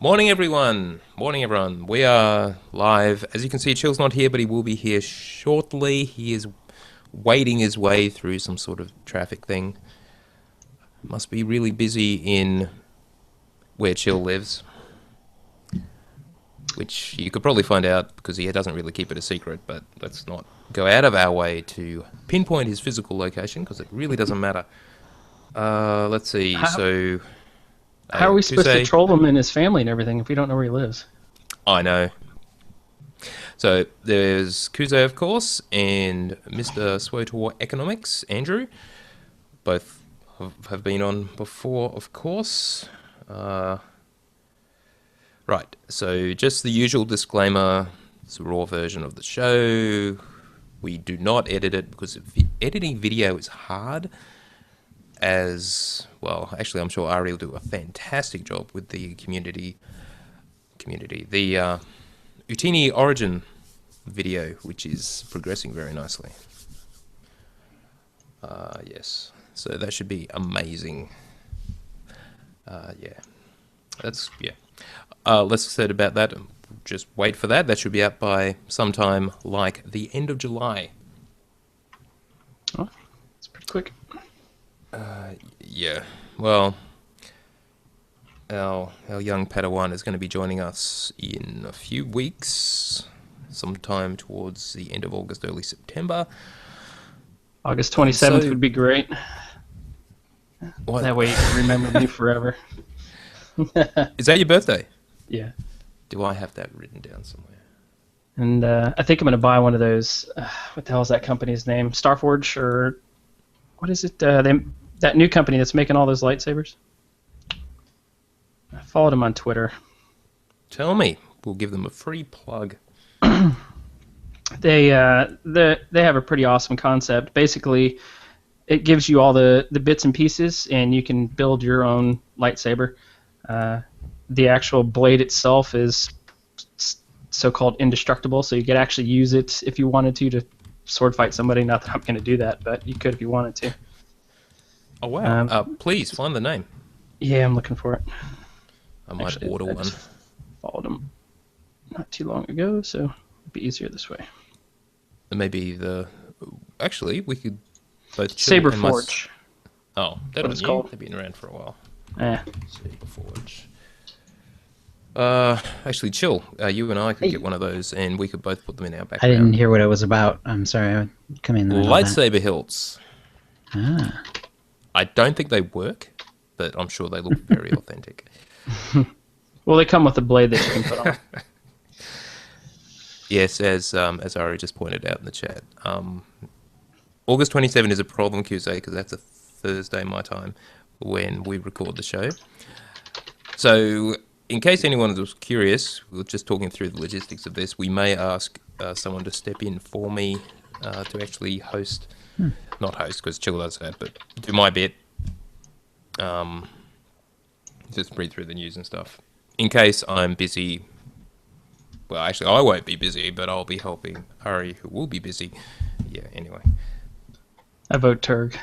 Morning, everyone. Morning, everyone. We are live. As you can see, Chill's not here, but he will be here shortly. He is wading his way through some sort of traffic thing. Must be really busy in where Chill lives, which you could probably find out because he doesn't really keep it a secret, but let's not go out of our way to pinpoint his physical location because it really doesn't matter. Let's see. How, So, how are we supposed to Kusei, troll him and his family and everything if we don't know where he lives? I know. So there's Kuze, of course, and Mr. Swotor Economics, Andrew. Both have been on before, of course. Right, so just the usual disclaimer. It's a raw version of the show. We do not edit it because editing video is hard. As well, actually, I'm sure Ari will do a fantastic job with the community. The Utini Origin video, which is progressing very nicely. Yes, so that should be amazing. Yeah, yeah. Less said about that. Just wait for that. That should be out by sometime like the end of July. Oh, it's pretty quick. Yeah. Well, our young Padawan is going to be joining us in a few weeks, sometime towards the end of August, early September. August 27th So- would be great. What? That way you can remember me forever. Is that your birthday? Yeah. Do I have that written down somewhere? And I think I'm going to buy one of those. What the hell is that company's name? Starforge or what is it? That new company that's making all those lightsabers. I followed him on Twitter. Tell me. We'll give them a free plug. They have a pretty awesome concept. Basically, it gives you all the bits and pieces, and you can build your own lightsaber. The actual blade itself is so-called indestructible, so you could actually use it if you wanted to sword fight somebody. Not that I'm going to do that, but you could if you wanted to. Oh, wow. Um, Please, find the name. Yeah, I'm looking for it. I might Actually, order I one. just followed him not too long ago, so it'd be easier this way. Maybe Actually, we could both... chill Saber and my- Forge. Oh, that what was it's new. called. They've been around for a while. Eh. Saber Forge. Actually, Chill. You and I could get one of those, and we could both put them in our I background. didn't hear what it was about. I'm sorry. I come in the middle of that. Lightsaber hilts. Ah, I don't think they work, but I'm sure they look very authentic. Well, they come with a blade that you can put on. Yes, as Ari just pointed out in the chat, August 27 is a problem, Tuesday, because that's a Thursday my time when we record the show. So, in case anyone was curious, we were just talking through the logistics of this. We may ask someone to step in for me to actually host, not host because Chill does that, but do my bit. Just read through the news and stuff. In case I'm busy. Well, actually, I won't be busy, but I'll be helping Ari, who will be busy. Yeah, anyway. I vote Turg.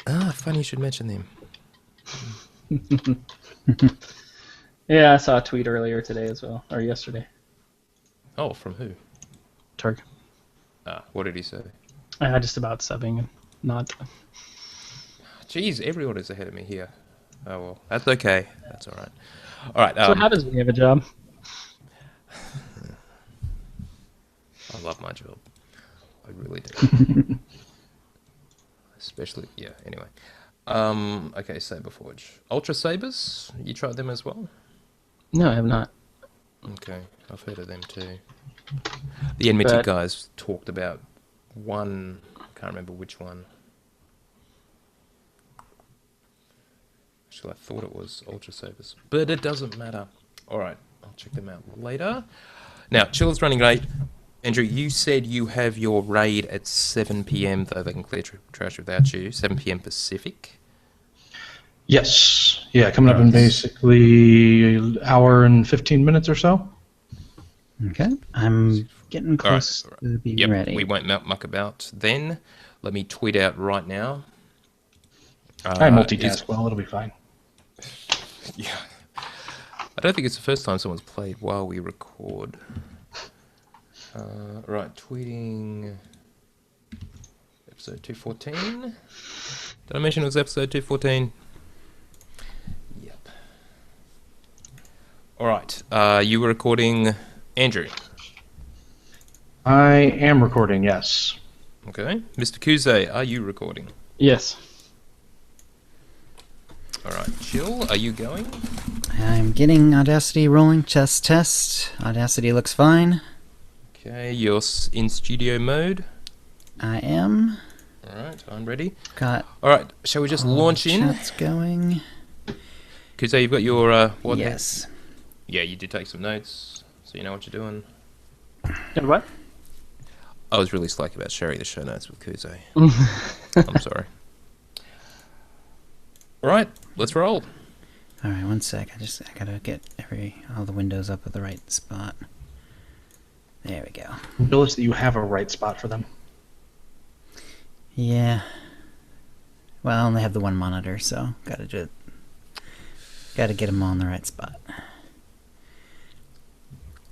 Ah, funny you should mention them. Yeah, I saw a tweet earlier today as well, or yesterday. Oh, from who? Turg. Ah, what did he say? Just about subbing and not. Jeez, everyone is ahead of me here. Oh, well, that's okay. That's all right. All right. So what happens when you have a job? I love my job. I really do. Especially, yeah, anyway. Okay, Saber Forge. Ultra Sabers? You tried them as well? No, I have not. Okay, I've heard of them too. The Enmity But- guys talked about one, I can't remember which one. Actually, I thought it was Ultra Sabers, but it doesn't matter. All right, I'll check them out later. Now, Chill's running late. Andrew, you said you have your raid at 7 p.m., though they can clear trash without you. 7 p.m. Pacific. Yes. Yeah, coming up in basically an hour and 15 minutes or so. okay. I'm getting close all right. to being Yep, ready. we won't muck about then. Let me tweet out right now. I multitask well, it'll be fine. Yeah. I don't think it's the first time someone's played while we record. Right, tweeting episode 214. Did I mention it was episode 214? Yep. All right, you were recording Andrew. I am recording, yes. Okay. Mr. Kuze, are you recording? Yes. All right. Chill, are you going? I'm getting Audacity rolling. Test. Audacity looks fine. Okay, you're in studio mode. I am. All right, I'm ready. Got. All right, shall we just launch in? Chat's going. Kuze, you've got your what? Yes. Yeah, you did take some notes, so you know what you're doing. Did what? I was really slack about sharing the show notes with Kuze. I'm sorry. All right, let's roll. All right, one sec. I gotta get all the windows up at the right spot. There we go. Notice that you have a right spot for them. Yeah. Well, I only have the one monitor, so gotta get them all in the right spot.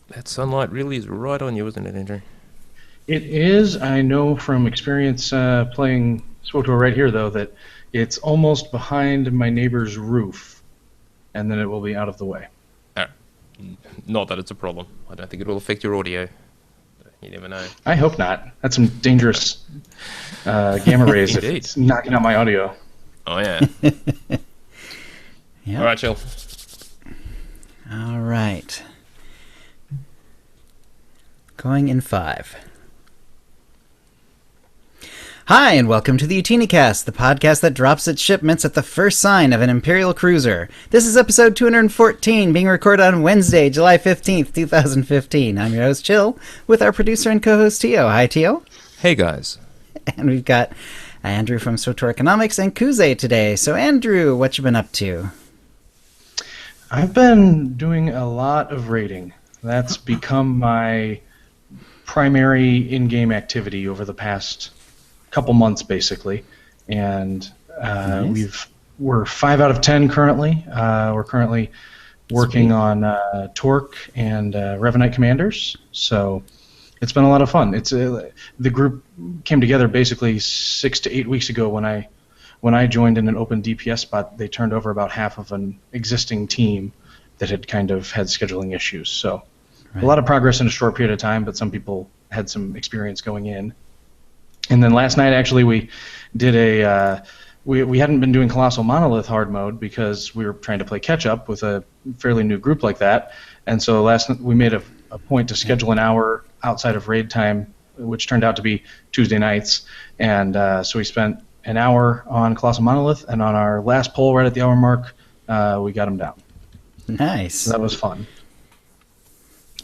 That sunlight really is right on you, isn't it, Andrew? It is. I know from experience playing SWTOR right here, though, that it's almost behind my neighbor's roof, and then it will be out of the way. Not that it's a problem. I don't think it will affect your audio. You never know. I hope not. That's some dangerous gamma rays if Indeed. it's knocking out my audio. Oh, yeah. Yeah. All right, chill. All right. Going in 5. Hi, and welcome to the OotiniCast, the podcast that drops its shipments at the first sign of an Imperial cruiser. This is episode 214, being recorded on Wednesday, July 15th, 2015. I'm your host, Chill, with our producer and co-host, Tio. Hi, Tio. Hey, guys. And we've got Andrew from SWTOR Economics and Kuze today. So, Andrew, what you been up to? I've been doing a lot of raiding. That's become my primary in-game activity over the past couple months, basically. And Nice. we're 5 out of 10 currently. We're currently working on Torque and Revenite Commanders. So it's been a lot of fun. It's the group came together basically 6 to 8 weeks ago when I joined in an open DPS spot. They turned over about half of an existing team that had kind of had scheduling issues. So Right. a lot of progress in a short period of time, but some people had some experience going in. And then last night, actually, we did we hadn't been doing Colossal Monolith hard mode because we were trying to play catch up with a fairly new group like that. And so last night we made a point to schedule an hour outside of raid time, which turned out to be Tuesday nights. And so we spent an hour on Colossal Monolith, and on our last poll right at the hour mark, we got them down. Nice. So that was fun.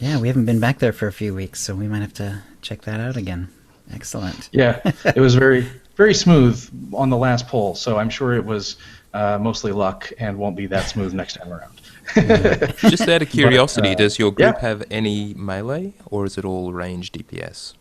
Yeah, we haven't been back there for a few weeks, so we might have to check that out again. Excellent. Yeah, it was very, very smooth on the last poll, so I'm sure it was mostly luck and won't be that smooth next time around. Just out of curiosity, does your group yeah. have any melee, or is it all range DPS?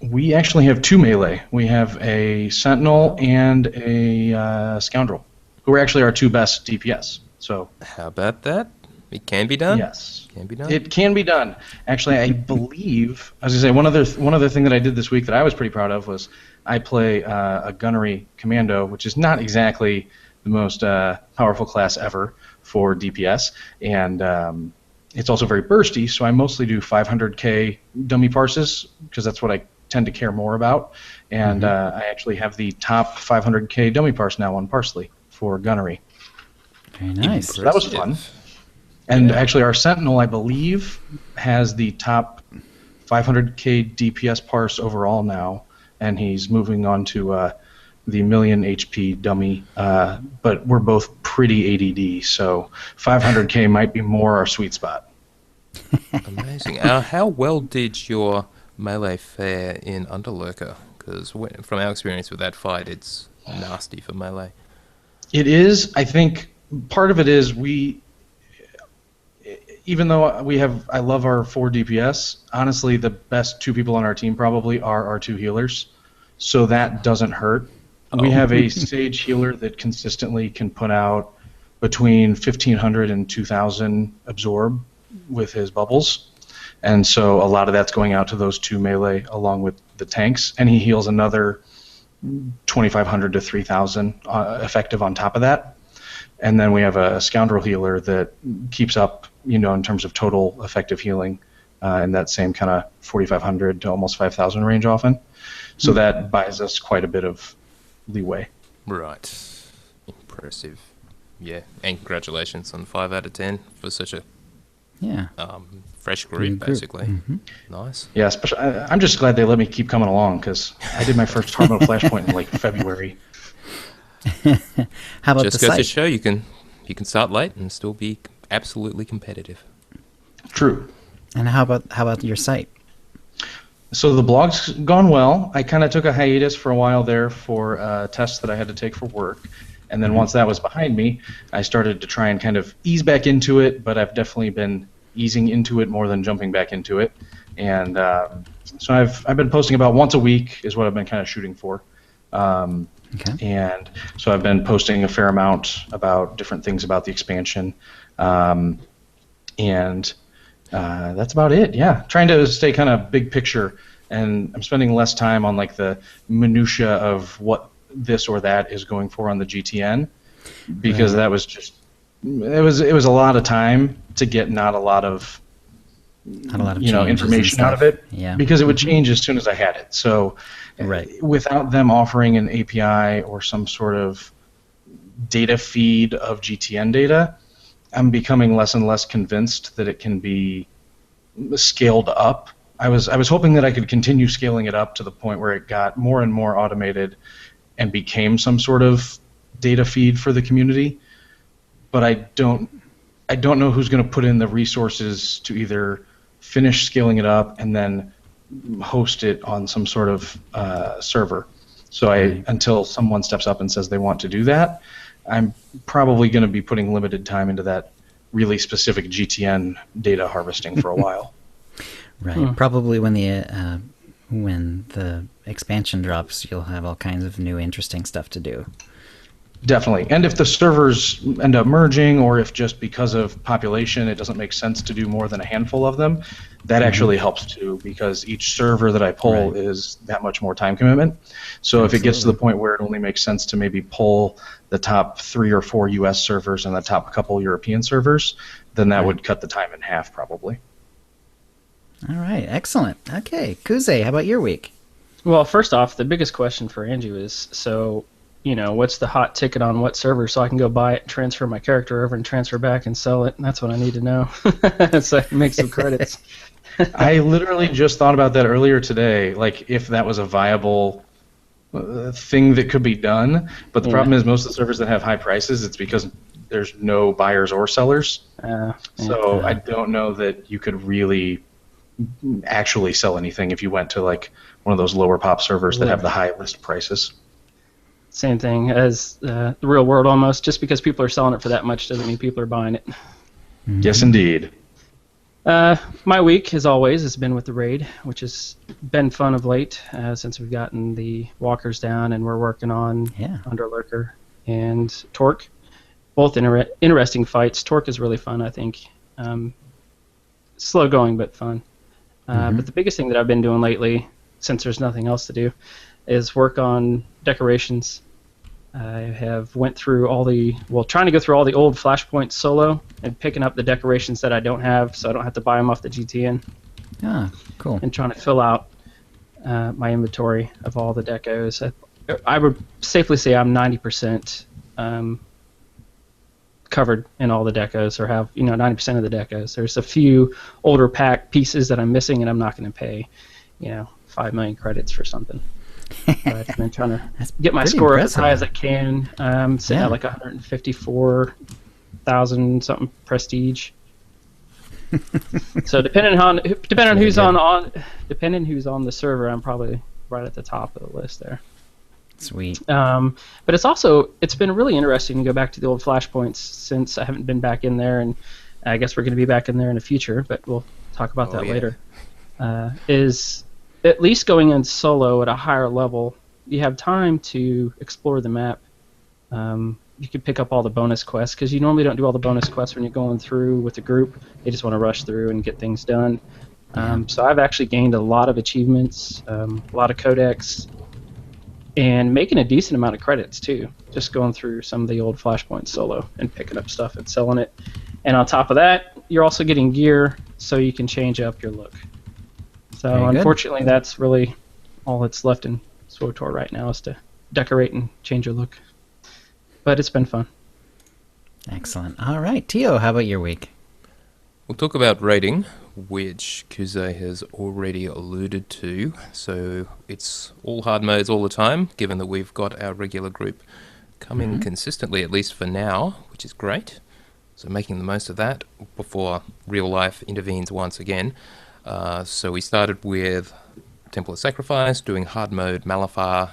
We actually have 2 melee. We have a Sentinel and a Scoundrel, who are actually our 2 best DPS. So How about that? It can be done? yes, Can be done? it can be done. Actually, I believe, I was going to say, one other thing that I did this week that I was pretty proud of was I play a Gunnery Commando, which is not exactly the most powerful class ever for DPS, and it's also very bursty, so I mostly do 500k dummy parses, because that's what I tend to care more about, and I actually have the top 500k dummy parse now on Parsley for Gunnery. Very nice. So that was fun. And actually, our Sentinel, I believe, has the top 500k DPS parse overall now, and he's moving on to the million HP dummy. But we're both pretty ADD, so 500k might be more our sweet spot. Amazing. How well did your melee fare in Underlurker? Because from our experience with that fight, it's nasty for melee. It is. I think part of it is even though I love our 4 DPS, honestly, the best 2 people on our team probably are our 2 healers, so that doesn't hurt. We have a Sage healer that consistently can put out between 1,500 and 2,000 absorb with his bubbles. And so a lot of that's going out to those 2 melee along with the tanks, and he heals another 2,500 to 3,000 effective on top of that. And then we have a scoundrel healer that keeps up, in terms of total effective healing in that same kind of 4,500 to almost 5,000 range often. So that buys us quite a bit of leeway. Right. Impressive. Yeah, and congratulations on 5 out of 10 for such a fresh group, basically. Mm-hmm. Nice. Yeah, especially, I'm just glad they let me keep coming along, because I did my first hard mode Flashpoint in February. How about just the goes to site? show you can start late and still be absolutely competitive. True. And how about your site? So the blog's gone well. I kind of took a hiatus for a while there for tests that I had to take for work. And then once that was behind me, I started to try and kind of ease back into it, but I've definitely been easing into it more than jumping back into it. And so I've been posting about once a week is what I've been kind of shooting for. And so I've been posting a fair amount about different things about the expansion. And that's about it, yeah. Trying to stay kind of big picture, and I'm spending less time on the minutia of what this or that is going for on the GTN, because that was just it was a lot of time to get not a lot of information out of it, because it would change as soon as I had it. So without them offering an API or some sort of data feed of GTN data, I'm becoming less and less convinced that it can be scaled up. I was hoping that I could continue scaling it up to the point where it got more and more automated and became some sort of data feed for the community. But I don't know who's going to put in the resources to either finish scaling it up and then host it on some sort of server. So until someone steps up and says they want to do that, I'm probably going to be putting limited time into that really specific GTN data harvesting for a while. Right. Probably when the expansion drops, you'll have all kinds of new interesting stuff to do. Definitely. And if the servers end up merging, or if just because of population it doesn't make sense to do more than a handful of them, that actually helps too, because each server that I pull is that much more time commitment. So if it gets to the point where it only makes sense to maybe pull the top 3 or 4 US servers and the top couple European servers, then that would cut the time in half probably. All right, excellent. Okay, Kuze, how about your week? Well, first off, the biggest question for Andrew is, what's the hot ticket on what server, so I can go buy it, transfer my character over, and transfer back and sell it. And that's what I need to know, so I can make some credits. I literally just thought about that earlier today, if that was a viable thing that could be done. But the problem is most of the servers that have high prices, it's because there's no buyers or sellers. So I don't know that you could really actually sell anything if you went to one of those lower pop servers that have the high list prices. Same thing as the real world almost. Just because people are selling it for that much doesn't mean people are buying it. Yes, indeed. My week, as always, has been with the raid, which has been fun of late since we've gotten the walkers down and we're working on Underlurker and Torque. Both interesting fights. Torque is really fun, I think. Slow going, but fun. But the biggest thing that I've been doing lately, since there's nothing else to do, is work on decorations. I have went through trying to go through all the old Flashpoints solo and picking up the decorations that I don't have, so I don't have to buy them off the GTN. Ah, cool. And trying to fill out my inventory of all the decos. I would safely say I'm 90% covered in all the decos, or have 90% of the decos. There's a few older pack pieces that I'm missing, and I'm not going to pay 5 million credits for something. But I've been trying to get my score up as high as I can. Sitting at 154,000 something prestige. So depending on who's on the server, I'm probably right at the top of the list there. Sweet. But it's been really interesting to go back to the old Flashpoints, since I haven't been back in there, and I guess we're going to be back in there in the future, but we'll talk about that later. Is at least going in solo at a higher level, you have time to explore the map you could pick up all the bonus quests, because you normally don't do all the bonus quests when you're going through with a group. They just want to rush through and get things done. So I've actually gained a lot of achievements, a lot of codex, and making a decent amount of credits too. Just going through some of the old Flashpoint solo and picking up stuff and selling it. And on top of that, you're also getting gear so you can change up your look. So unfortunately, that's really all that's left in SWTOR right now, is to decorate and change your look. But it's been fun. Excellent. All right, Tio, how about your week? We'll talk about raiding, which Kuze has already alluded to. So it's all hard modes all the time, given that we've got our regular group coming consistently, at least for now, which is great. So making the most of that before real life intervenes once again. So we started with Temple of Sacrifice, doing hard mode, Malafar,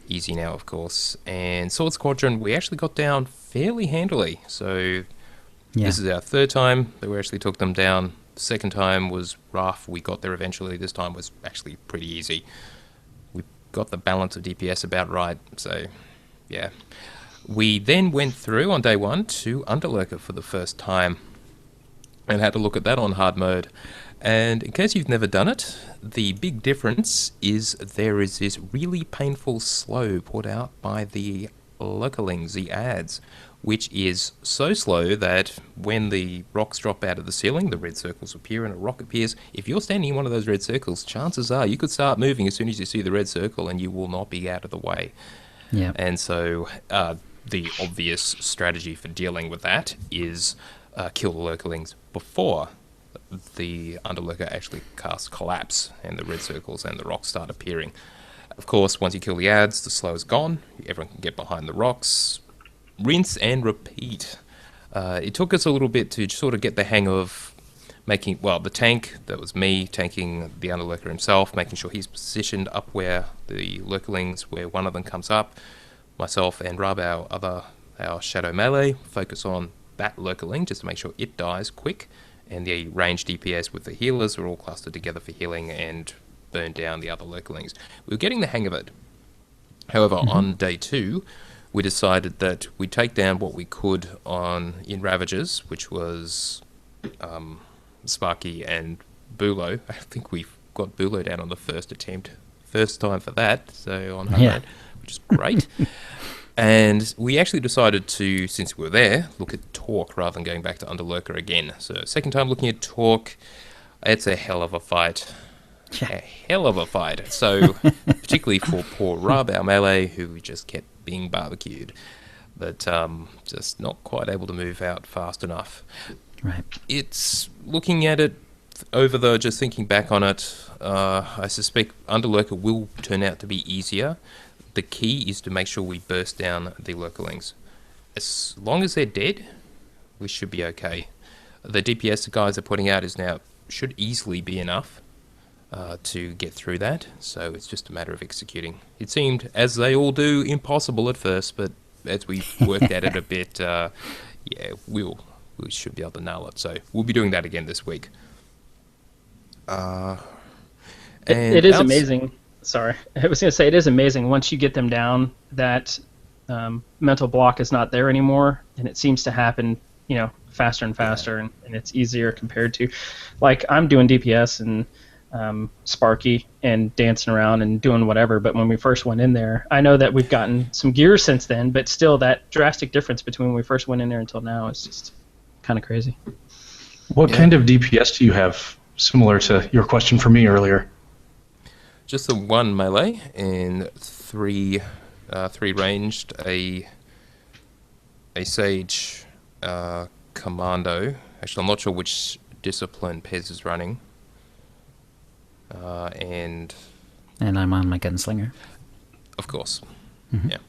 easy now of course, and Sword Squadron we actually got down fairly handily. So this is our third time that we actually took them down. The second time was rough, we got there eventually. This time was actually pretty easy. We got the balance of DPS about right, so yeah. We then went through on day one to Underlurker for the first time and had a look at that on hard mode. And in case you've never done it, the big difference is there is this really painful slow put out by the localings, the ads, which is so slow that when the rocks drop out of the ceiling, the red circles appear and a rock appears. If you're standing in one of those red circles, chances are you could start moving as soon as you see the red circle and you will not be out of the way. Yeah. And so the obvious strategy for dealing with that is kill the localings before the Underlurker actually casts Collapse and the red circles and the rocks start appearing. Of course, once you kill the ads, the slow is gone. Everyone can get behind the rocks. Rinse and repeat. It took us a little bit to sort of get the hang of making, well, the tank, that was me, tanking the Underlurker himself, making sure he's positioned up where the lurklings, where one of them comes up. Myself and Rab, our shadow melee, focus on that lurkling just to make sure it dies quick. And the range DPS with the healers are all clustered together for healing and burn down the other lurklings. We were getting the hang of it. However, on day two, we decided that we'd take down what we could in Ravagers, which was Sparky and Bulo. I think we got Bulo down on the first attempt. First time for that, so on Hunt, which is great. And we actually decided to, since we were there, look at Torque rather than going back to Underlurker again. So second time looking at Torque, it's a hell of a fight. Yeah. A hell of a fight. So particularly for poor Rab, our melee, who just kept being barbecued, but just not quite able to move out fast enough. Right. It's looking at it over though, just thinking back on it, I suspect Underlurker will turn out to be easier. The key is to make sure we burst down the lurklings. As long as they're dead, we should be okay. The DPS the guys are putting out should easily be enough to get through that, so it's just a matter of executing. It seemed, as they all do, impossible at first, but as we worked at it a bit, we should be able to nail it. So we'll be doing that again this week. It is amazing. Sorry, I was going to say, it is amazing once you get them down that mental block is not there anymore, and it seems to happen, faster and faster, and it's easier compared to, like, I'm doing DPS and Sparky and dancing around and doing whatever, but when we first went in there, I know that we've gotten some gear since then, but still that drastic difference between when we first went in there until now is just kind of crazy. What kind of DPS do you have, similar to your question for me earlier? Just the one melee and three ranged, a Sage Commando. Actually, I'm not sure which discipline Pez is running. And I'm on my gunslinger. Of course. Yeah.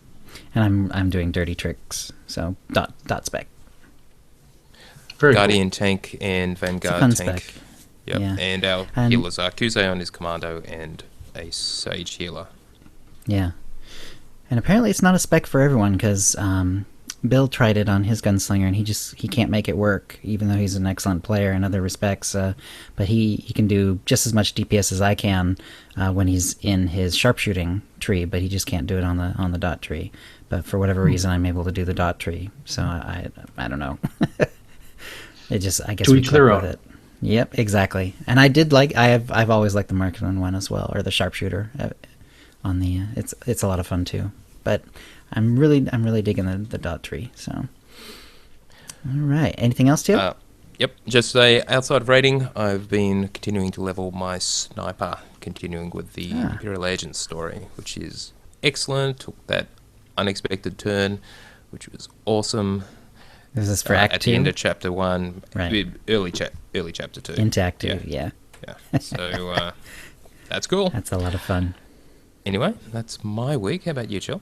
And I'm doing dirty tricks, so dot spec. Very Guardian tank and Vanguard fun tank. spec. Yep. Yeah. And our healers are Kuze on his commando and a Sage healer. Yeah. And apparently it's not a spec for everyone, because Bill tried it on his gunslinger, and he can't make it work, even though he's an excellent player in other respects. But he can do just as much DPS as I can when he's in his sharpshooting tree, but he just can't do it on the dot tree. But for whatever reason, I'm able to do the dot tree. So I don't know. I guess to we each their click with own. it. Yep, exactly. And I've always liked the marksman one as well, or the sharpshooter. On the it's a lot of fun too. But I'm really digging the dot tree. So, all right. Anything else, Tim? Yep. Just outside of raiding, I've been continuing to level my sniper, continuing with the Imperial Agent story, which is excellent. Took that unexpected turn, which was awesome. Is this for Act at 2? the end of Chapter 1, Right. early Chapter 2. Into Act 2, yeah. So that's cool. That's a lot of fun. Anyway, that's my week. How about you, Chill?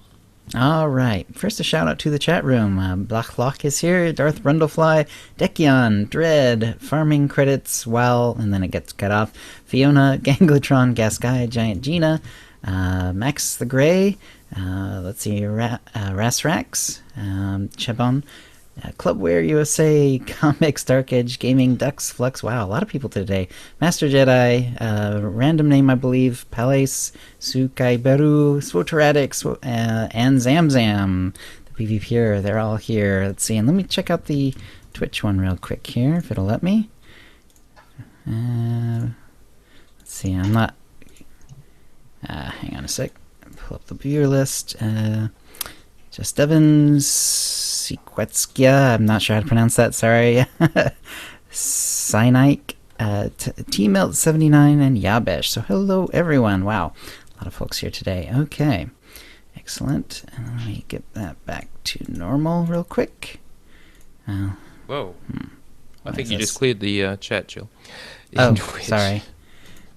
All right. First, a shout out to the chat room. Blacklock is here. Darth Brundlefly, Dekion, Dread, Farming Credits, Wow, and then it gets cut off. Fiona, Gangletron, Gaskai, Giant Gina, Max the Grey. Let's see, Rasrax, Chebon, Clubware USA, Comics, Dark Edge, Gaming, Dux, Flux. Wow, a lot of people today. Master Jedi, random name, I believe, Palace, Sukaiberu, Swoteradix, and Zamzam. The PvPer, they're all here. Let's see, and let me check out the Twitch one real quick here, if it'll let me. Let's see, I'm not... hang on a sec. Pull up the viewer list. Just Evans, Sequetskia, I'm not sure how to pronounce that, sorry. Cynike, T-Melt79, and Yabesh. So hello, everyone. Wow, a lot of folks here today. Okay, excellent. Let me get that back to normal real quick. Whoa. I think is you this? just cleared the chat, Chill. Oh, In Twitch. sorry.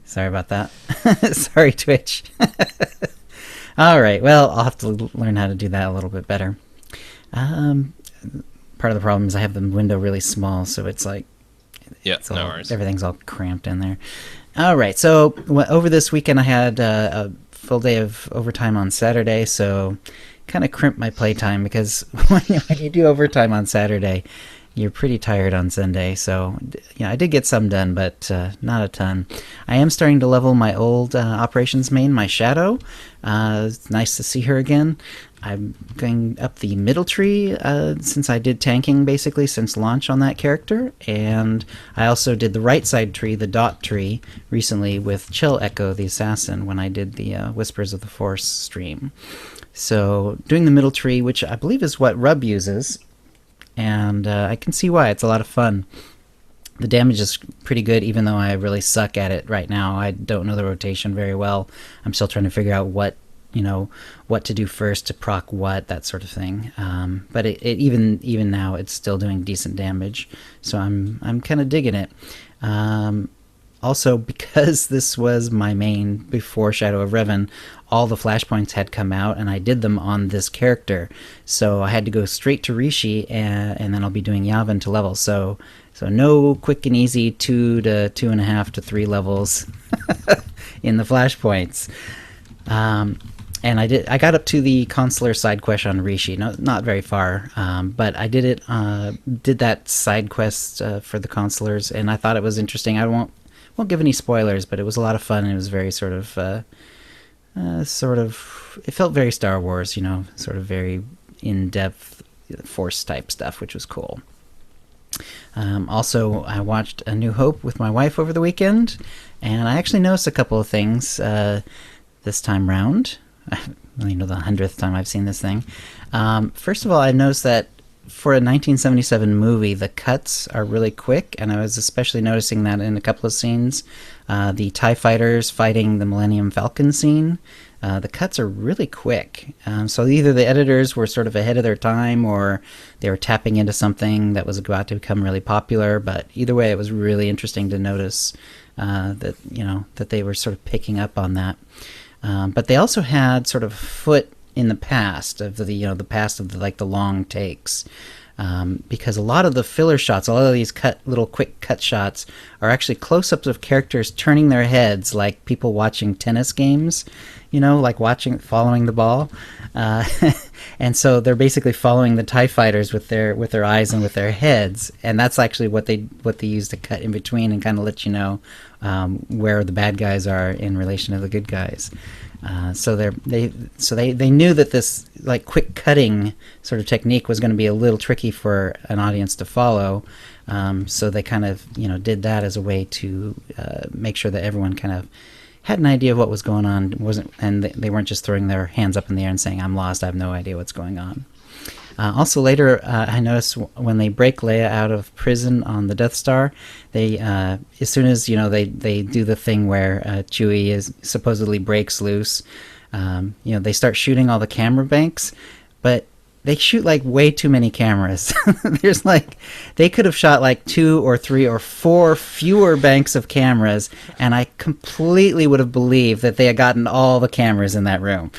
Sorry about that. Sorry, Twitch. All right. Well, I'll have to learn how to do that a little bit better. Part of the problem is I have the window really small, so it's like Yeah, it's no all, worries. everything's all cramped in there. All right. So over this weekend, I had a full day of overtime on Saturday, so kind of crimped my playtime because when you do overtime on Saturday, you're pretty tired on Sunday. So, I did get some done, but not a ton. I am starting to level my old operations main, my Shadow. It's nice to see her again. I'm going up the middle tree since I did tanking basically since launch on that character. And I also did the right side tree, the dot tree, recently with Chill Echo, the assassin, when I did the Whispers of the Force stream. So doing the middle tree, which I believe is what Rub uses, and I can see why. It's a lot of fun. The damage is pretty good, even though I really suck at it right now. I don't know the rotation very well. I'm still trying to figure out what to do first to proc what, that sort of thing. But it even now, it's still doing decent damage. So I'm kind of digging it. Also, because this was my main before Shadow of Revan, all the flashpoints had come out, and I did them on this character. So I had to go straight to Rishi, and then I'll be doing Yavin to level. So no quick and easy 2 to 2.5 to 3 levels in the flashpoints. And I got up to the consular side quest on Rishi, not very far, but I did that side quest for the consulars, and I thought it was interesting. I won't give any spoilers, but it was a lot of fun, and it was very sort of, it felt very Star Wars, sort of very in-depth Force type stuff, which was cool. Also, I watched A New Hope with my wife over the weekend, and I actually noticed a couple of things this time round. The 100th time I've seen this thing. First of all, I noticed that for a 1977 movie, the cuts are really quick, and I was especially noticing that in a couple of scenes. The TIE fighters fighting the Millennium Falcon scene, the cuts are really quick. So either the editors were sort of ahead of their time, or they were tapping into something that was about to become really popular, but either way, it was really interesting to notice that they were sort of picking up on that. But they also had sort of foot in the past of the past of the long takes. because a lot of the filler shots, a lot of these little quick cut shots, are actually close-ups of characters turning their heads like people watching tennis games, like following the ball. And so they're basically following the TIE fighters with their eyes and with their heads, and that's actually what they use to cut in between and kind of let you know where the bad guys are in relation to the good guys. So they knew that this like quick cutting sort of technique was going to be a little tricky for an audience to follow. So they kind of did that as a way to make sure that everyone kind of had an idea of what was going on, and they weren't just throwing their hands up in the air and saying, "I'm lost, I have no idea what's going on." Also later, I noticed when they break Leia out of prison on the Death Star, they as soon as they do the thing where Chewie supposedly breaks loose, they start shooting all the camera banks, but they shoot like way too many cameras. There's they could have shot like 2 or 3 or 4 fewer banks of cameras, and I completely would have believed that they had gotten all the cameras in that room.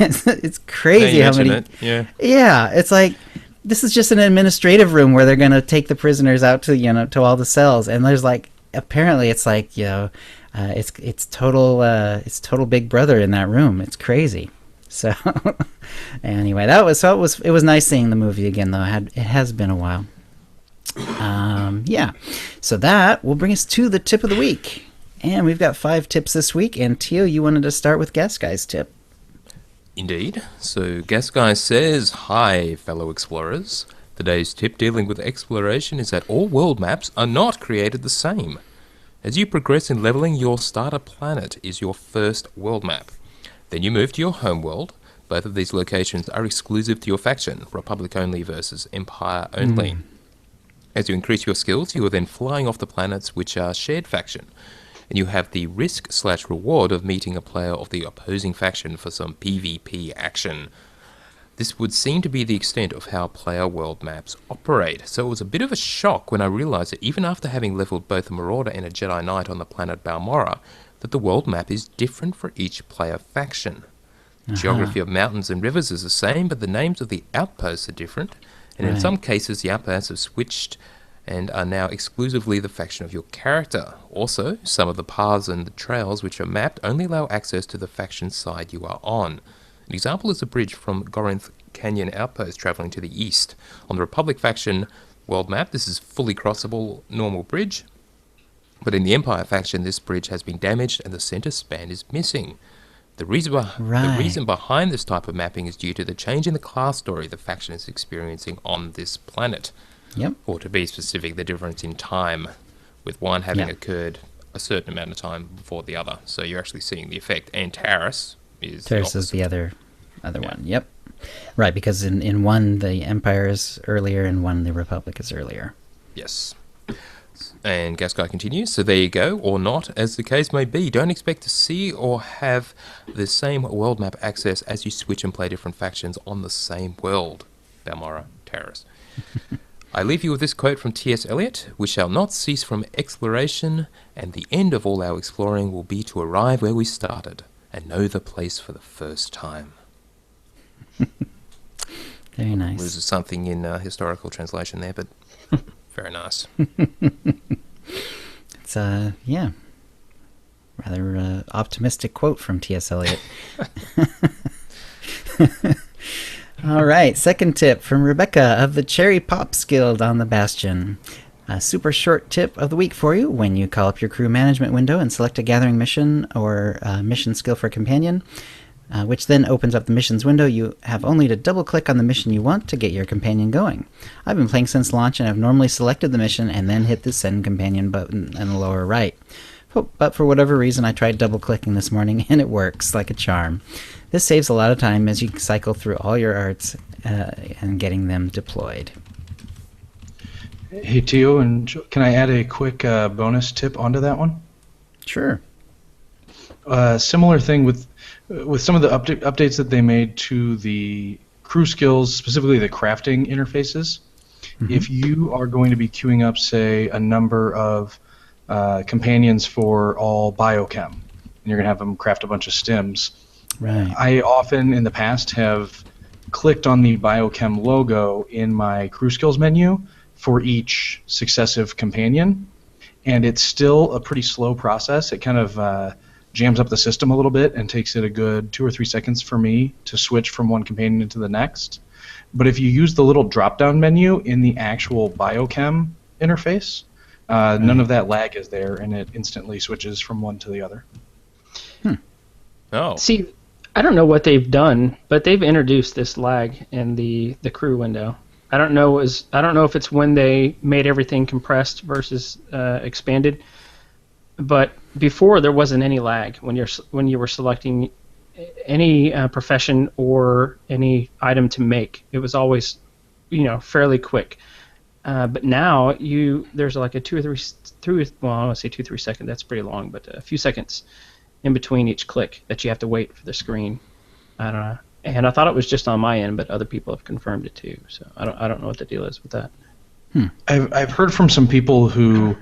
It's crazy how many. Yeah, it's like this is just an administrative room where they're going to take the prisoners out to to all the cells, and there's apparently it's it's total Big Brother in that room. It's crazy. So anyway, it was nice seeing the movie again, though. It has been a while. Yeah. So that will bring us to the tip of the week. And we've got 5 tips this week. And Tio, you wanted to start with Gas Guy's tip. Indeed. So Gas Guy says, "Hi, fellow explorers. Today's tip dealing with exploration is that all world maps are not created the same. As you progress in leveling, your starter planet is your first world map. Then you move to your homeworld. Both of these locations are exclusive to your faction, Republic only versus Empire only. As you increase your skills, you are then flying off the planets which are shared faction, and you have the risk/reward of meeting a player of the opposing faction for some PvP action. This would seem to be the extent of how player world maps operate, so it was a bit of a shock when I realised that even after having leveled both a Marauder and a Jedi Knight on the planet Balmorra, that the world map is different for each player faction. The geography of mountains and rivers is the same, but the names of the outposts are different, and in some cases the outposts have switched and are now exclusively the faction of your character. Also, some of the paths and the trails which are mapped only allow access to the faction side you are on. An example is the bridge from Gorinth Canyon Outpost travelling to the east. On the Republic faction world map, this is fully crossable normal bridge, but in the Empire faction, this bridge has been damaged and the centre span is missing. The reason behind this type of mapping is due to the change in the class story the faction is experiencing on this planet. Yep. Or to be specific, the difference in time, with one having occurred a certain amount of time before the other. So you're actually seeing the effect. And Taris is the other one. Yep. Right, because in one the Empire is earlier, and one the Republic is earlier. Yes. And Gas Guy continues, so there you go, or not, as the case may be. Don't expect to see or have the same world map access as you switch and play different factions on the same world. Balmorra, Taris. I leave you with this quote from T.S. Eliot: "We shall not cease from exploration, and the end of all our exploring will be to arrive where we started, and know the place for the first time." Very nice. There's something in historical translation there, but very nice. It's rather optimistic quote from T.S. Eliot. All right, second tip from Rebecca of the Cherry Pops Guild on the Bastion. A super short tip of the week for you: when you call up your crew management window and select a gathering mission or mission skill for a companion, which then opens up the missions window, you have only to double-click on the mission you want to get your companion going. I've been playing since launch and have normally selected the mission and then hit the Send Companion button in the lower right. But for whatever reason, I tried double-clicking this morning, and it works like a charm. This saves a lot of time as you cycle through all your arts and getting them deployed. Hey, Tio, and can I add a quick bonus tip onto that one? Sure. Similar thing with some of the updates that they made to the crew skills, specifically the crafting interfaces. Mm-hmm. If you are going to be queuing up, say, a number of companions for all biochem, and you're going to have them craft a bunch of stims, right. I often in the past have clicked on the Biochem logo in my crew skills menu for each successive companion, and it's still a pretty slow process. It kind of jams up the system a little bit and takes it a good 2 or 3 seconds for me to switch from one companion to the next. But if you use the little drop-down menu in the actual Biochem interface, none of that lag is there, and it instantly switches from one to the other. Oh. See, I don't know what they've done, but they've introduced this lag in the crew window. I don't know if it's when they made everything compressed versus expanded, but before there wasn't any lag when you were selecting any profession or any item to make. It was always, fairly quick. But now there's like a 2 or 3 well, I don't want to say 2 or 3 seconds. That's pretty long, but a few seconds in between each click that you have to wait for the screen. I don't know. And I thought it was just on my end, but other people have confirmed it too. So I don't know what the deal is with that. I've heard from some people who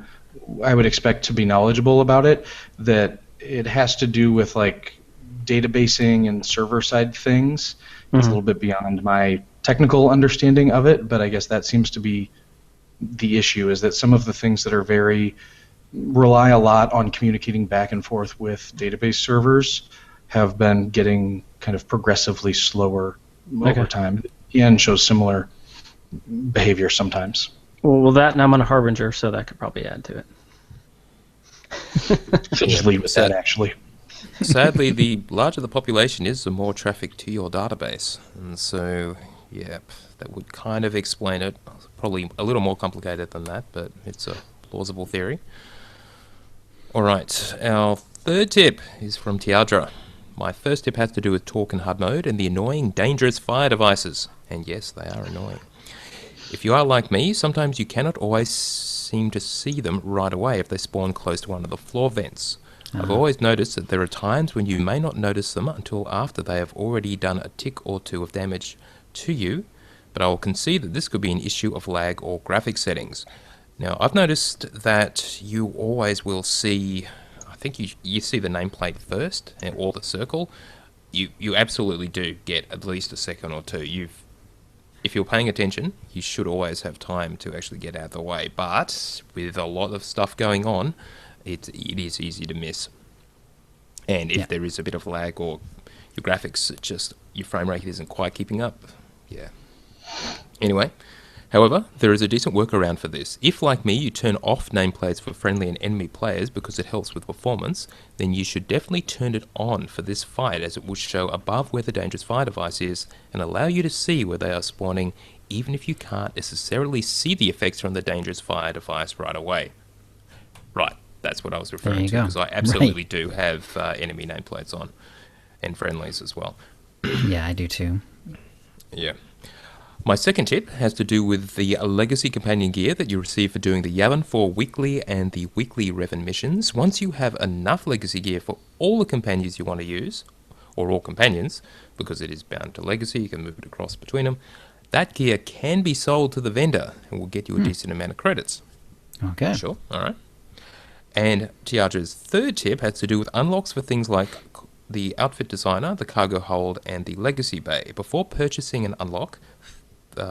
I would expect to be knowledgeable about it that it has to do with like databasing and server side things. It's a little bit beyond my technical understanding of it, but I guess that seems to be the issue, is that some of the things that are rely a lot on communicating back and forth with database servers have been getting kind of progressively slower over time. EN shows similar behavior sometimes. Well, that, and I'm on a Harbinger, so that could probably add to it. So just leave with that, actually. Sadly, the larger the population is, the more traffic to your database. And so, that would kind of explain it. Probably a little more complicated than that, but it's a plausible theory. All right, our third tip is from Tiadra. My first tip has to do with talk and hard mode and the annoying, dangerous fire devices. And yes, they are annoying. If you are like me, sometimes you cannot always seem to see them right away if they spawn close to one of the floor vents. I've always noticed that there are times when you may not notice them until after they have already done a tick or two of damage to you, but I will concede that this could be an issue of lag or graphic settings. Now, I've noticed that you always will see, I think you see the nameplate first, or the circle. You absolutely do get at least a second or two. If you're paying attention, you should always have time to actually get out of the way. But with a lot of stuff going on, it is easy to miss. And if there is a bit of lag or your graphics, your frame rate isn't quite keeping up, Anyway, however, there is a decent workaround for this. If, like me, you turn off nameplates for friendly and enemy players because it helps with performance, then you should definitely turn it on for this fight, as it will show above where the dangerous fire device is and allow you to see where they are spawning, even if you can't necessarily see the effects from the dangerous fire device right away. Right, that's what I was referring to, because I absolutely do have enemy nameplates on, and friendlies as well. Yeah, I do too. Yeah. My second tip has to do with the Legacy Companion gear that you receive for doing the Yavin 4 weekly and the weekly Revan missions. Once you have enough Legacy gear for all the companions you want to use, or all companions, because it is bound to Legacy, you can move it across between them, that gear can be sold to the vendor and will get you a decent amount of credits. Okay. Sure, alright. And Tiadra's third tip has to do with unlocks for things like the Outfit Designer, the Cargo Hold, and the Legacy Bay. Before purchasing an unlock,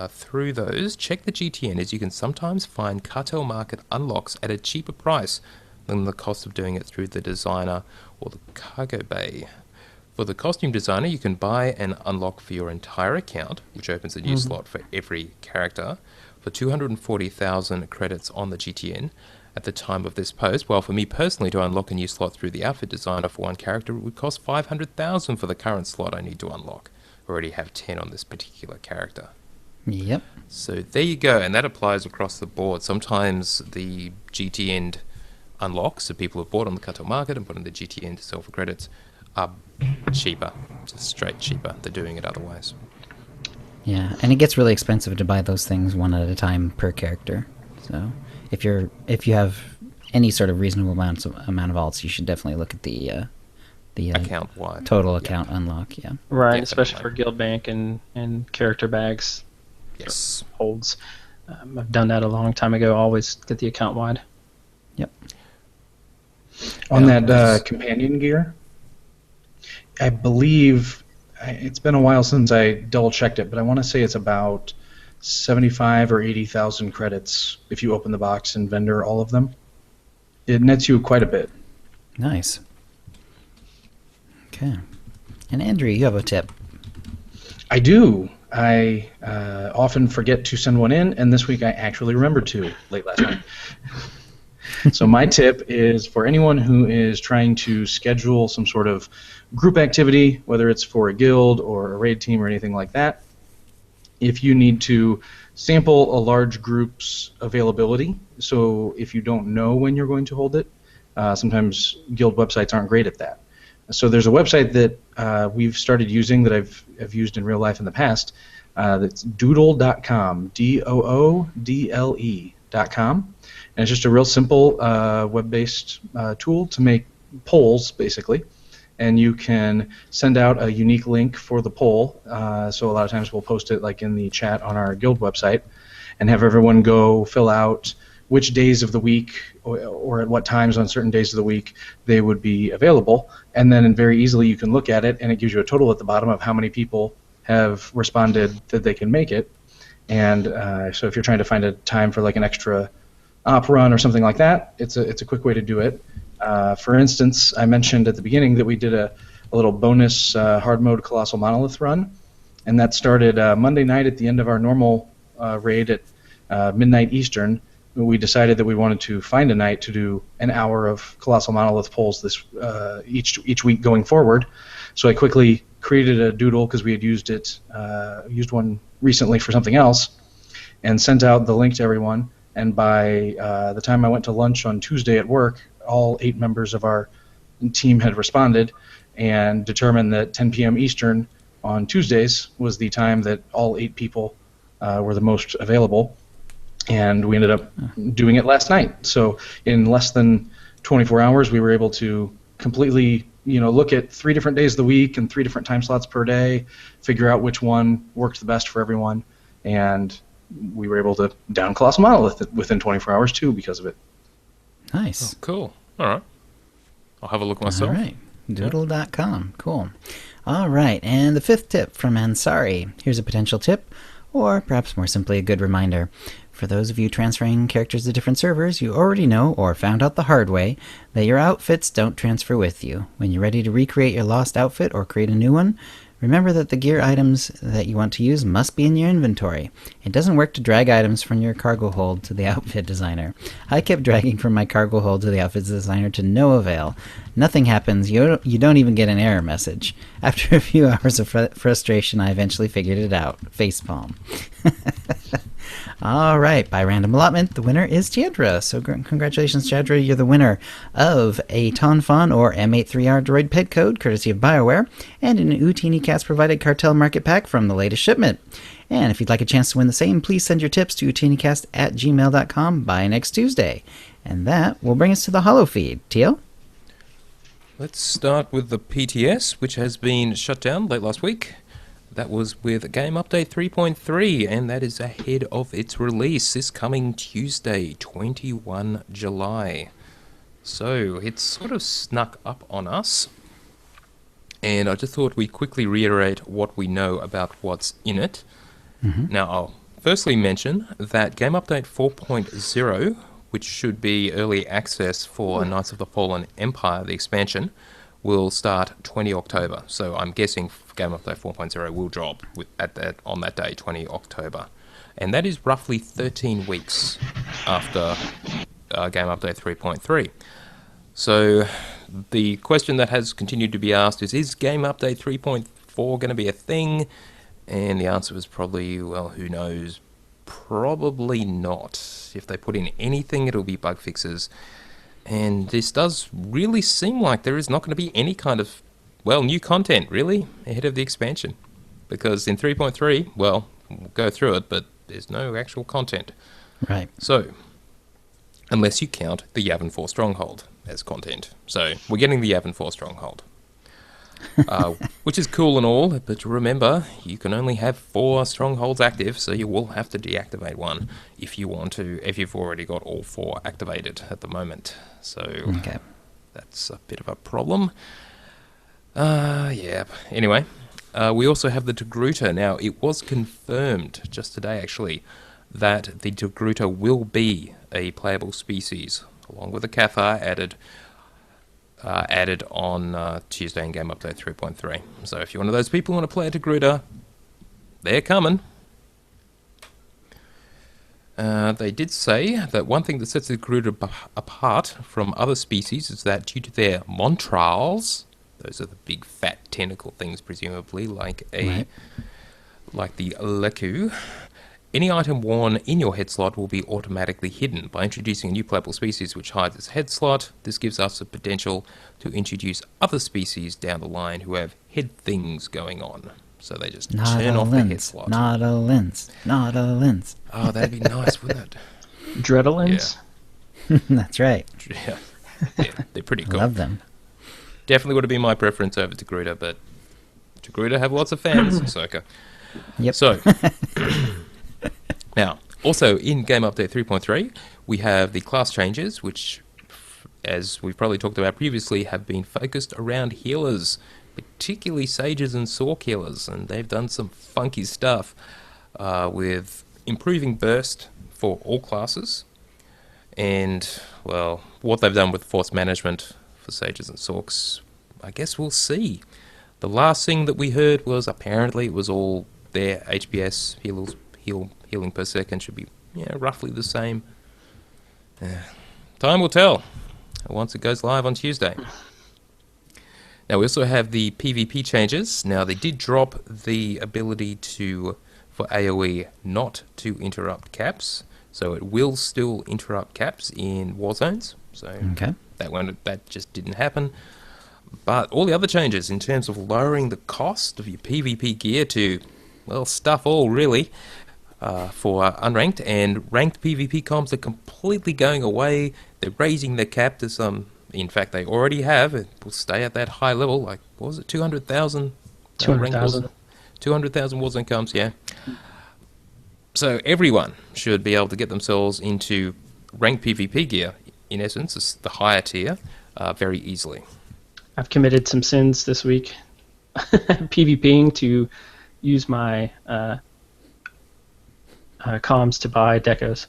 through those, check the GTN, as you can sometimes find cartel market unlocks at a cheaper price than the cost of doing it through the designer or the cargo bay. For the costume designer, you can buy an unlock for your entire account, which opens a new slot for every character, for 240,000 credits on the GTN at the time of this post, while for me personally to unlock a new slot through the outfit designer for one character, it would cost 500,000 for the current slot I need to unlock. I already have 10 on this particular character. Yep. So there you go, and that applies across the board. Sometimes the GTN unlocks that people have bought on the cartel market and put in the GTN to sell for credits are cheaper, just straight cheaper. They're doing it otherwise. Yeah, and it gets really expensive to buy those things one at a time per character. So if you have any sort of reasonable amount of alts, you should definitely look at the account-wide total account unlock. Yeah. Right, Yeah, especially definitely. for guild bank and character bags. Yes. Holds. I've done that a long time ago. Always get the account wide. Yep. On that companion gear, I believe it's been a while since I double checked it, but I want to say it's about 75 or 80,000 credits if you open the box and vendor all of them. It nets you quite a bit. Nice. Okay. And Andrew, you have a tip. I do. I often forget to send one in, and this week I actually remembered to late last night. So my tip is for anyone who is trying to schedule some sort of group activity, whether it's for a guild or a raid team or anything like that, if you need to sample a large group's availability, so if you don't know when you're going to hold it, sometimes guild websites aren't great at that. So there's a website that we've started using that I've used in real life in the past. That's doodle.com, doodle.com. And it's just a real simple web-based tool to make polls, basically. And you can send out a unique link for the poll. So a lot of times we'll post it like in the chat on our guild website and have everyone go fill out which days of the week or at what times on certain days of the week they would be available. And then very easily you can look at it, and it gives you a total at the bottom of how many people have responded that they can make it. And so if you're trying to find a time for like an extra op run or something like that, it's a quick way to do it. For instance, I mentioned at the beginning that we did a little bonus hard mode Colossal Monolith run, and that started Monday night at the end of our normal raid at midnight Eastern. We decided that we wanted to find a night to do an hour of Colossal Monolith polls this each week going forward. So I quickly created a doodle because we had used one recently for something else, and sent out the link to everyone. And by the time I went to lunch on Tuesday at work, all 8 members of our team had responded and determined that 10 p.m. Eastern on Tuesdays was the time that all 8 people were the most available. And we ended up doing it last night. So in less than 24 hours, we were able to completely, look at 3 different days of the week and 3 different time slots per day, figure out which one worked the best for everyone, and we were able to down Colossal Monolith within 24 hours too because of it. Nice. Oh, cool. All right. I'll have a look myself. All right. Doodle.com. Cool. All right. And the 5th tip from Ansari. Here's a potential tip, or perhaps more simply a good reminder. For those of you transferring characters to different servers, you already know, or found out the hard way, that your outfits don't transfer with you. When you're ready to recreate your lost outfit or create a new one, remember that the gear items that you want to use must be in your inventory. It doesn't work to drag items from your cargo hold to the outfit designer. I kept dragging from my cargo hold to the outfit designer to no avail. Nothing happens. You don't even get an error message. After a few hours of frustration, I eventually figured it out. Facepalm. All right, by random allotment, the winner is Chandra. So congratulations, Chandra. You're the winner of a Tonfon or M83R droid pet code, courtesy of BioWare, and an OotiniCast provided cartel market pack from the latest shipment. And if you'd like a chance to win the same, please send your tips to OotiniCast@gmail.com by next Tuesday. And that will bring us to the holo feed. Teal? Let's start with the PTS, which has been shut down late last week. That was with Game Update 3.3, and that is ahead of its release this coming Tuesday, 21 July. So it's sort of snuck up on us, and I just thought we'd quickly reiterate what we know about what's in it. Mm-hmm. Now, I'll firstly mention that Game Update 4.0, which should be early access for Knights of the Fallen Empire, the expansion, will start 20 October. So I'm guessing Game Update 4.0 will drop on that day, 20 October. And that is roughly 13 weeks after Game Update 3.3. So the question that has continued to be asked is Game Update 3.4 going to be a thing? And the answer was probably, well, who knows? Probably not. If they put in anything, it'll be bug fixes. And this does really seem like there is not going to be any kind of, new content, really, ahead of the expansion. Because in 3.3, we'll go through it, but there's no actual content. Right. So, unless you count the Yavin 4 Stronghold as content. So, we're getting the Yavin 4 Stronghold. Which is cool and all, but remember, you can only have 4 strongholds active, so you will have to deactivate one if you want to, if you've already got all 4 activated at the moment. So that's a bit of a problem. Anyway, we also have the Togruta. Now, it was confirmed just today, actually, that the Togruta will be a playable species, along with the Cathar added on Tuesday in Game Update 3.3. So if you're one of those people who want to play a Togruta, they're coming. They did say that one thing that sets the Togruta apart from other species is that due to their montrals, those are the big fat tentacle things, presumably, like the Leku. Any item worn in your head slot will be automatically hidden. By introducing a new playable species which hides its head slot, this gives us the potential to introduce other species down the line who have head things going on. So they just turn off the head slot. Not a lens. Oh, that'd be nice, wouldn't it? Dreadolins? Yeah. That's right. Yeah, they're pretty cool. Love them. Definitely would have been my preference over Togruta, but Togruta have lots of fans, Ahsoka. Yep. So, now, also in Game Update 3.3, we have the class changes, which, as we've probably talked about previously, have been focused around healers, particularly sages and sork healers, and they've done some funky stuff with improving burst for all classes, and, well, what they've done with force management for sages and sorks, I guess we'll see. The last thing that we heard was apparently it was all their HPS healing per second should be roughly the same. Time will tell once it goes live on Tuesday. Now we also have the PvP changes. Now they did drop the ability for AoE not to interrupt caps, so it will still interrupt caps in war zones. So Okay. that just didn't happen. But all the other changes in terms of lowering the cost of your PvP gear to, well, stuff all really, for unranked and ranked PvP comps are completely going away. They're raising their cap to some, in fact they already have, it will stay at that high level, like, what was it, 200,000? 200,000. 200,000 Warzone comps, yeah. So everyone should be able to get themselves into ranked PvP gear, in essence, it's the higher tier, very easily. I've committed some sins this week. PvPing to use my comms to buy decos.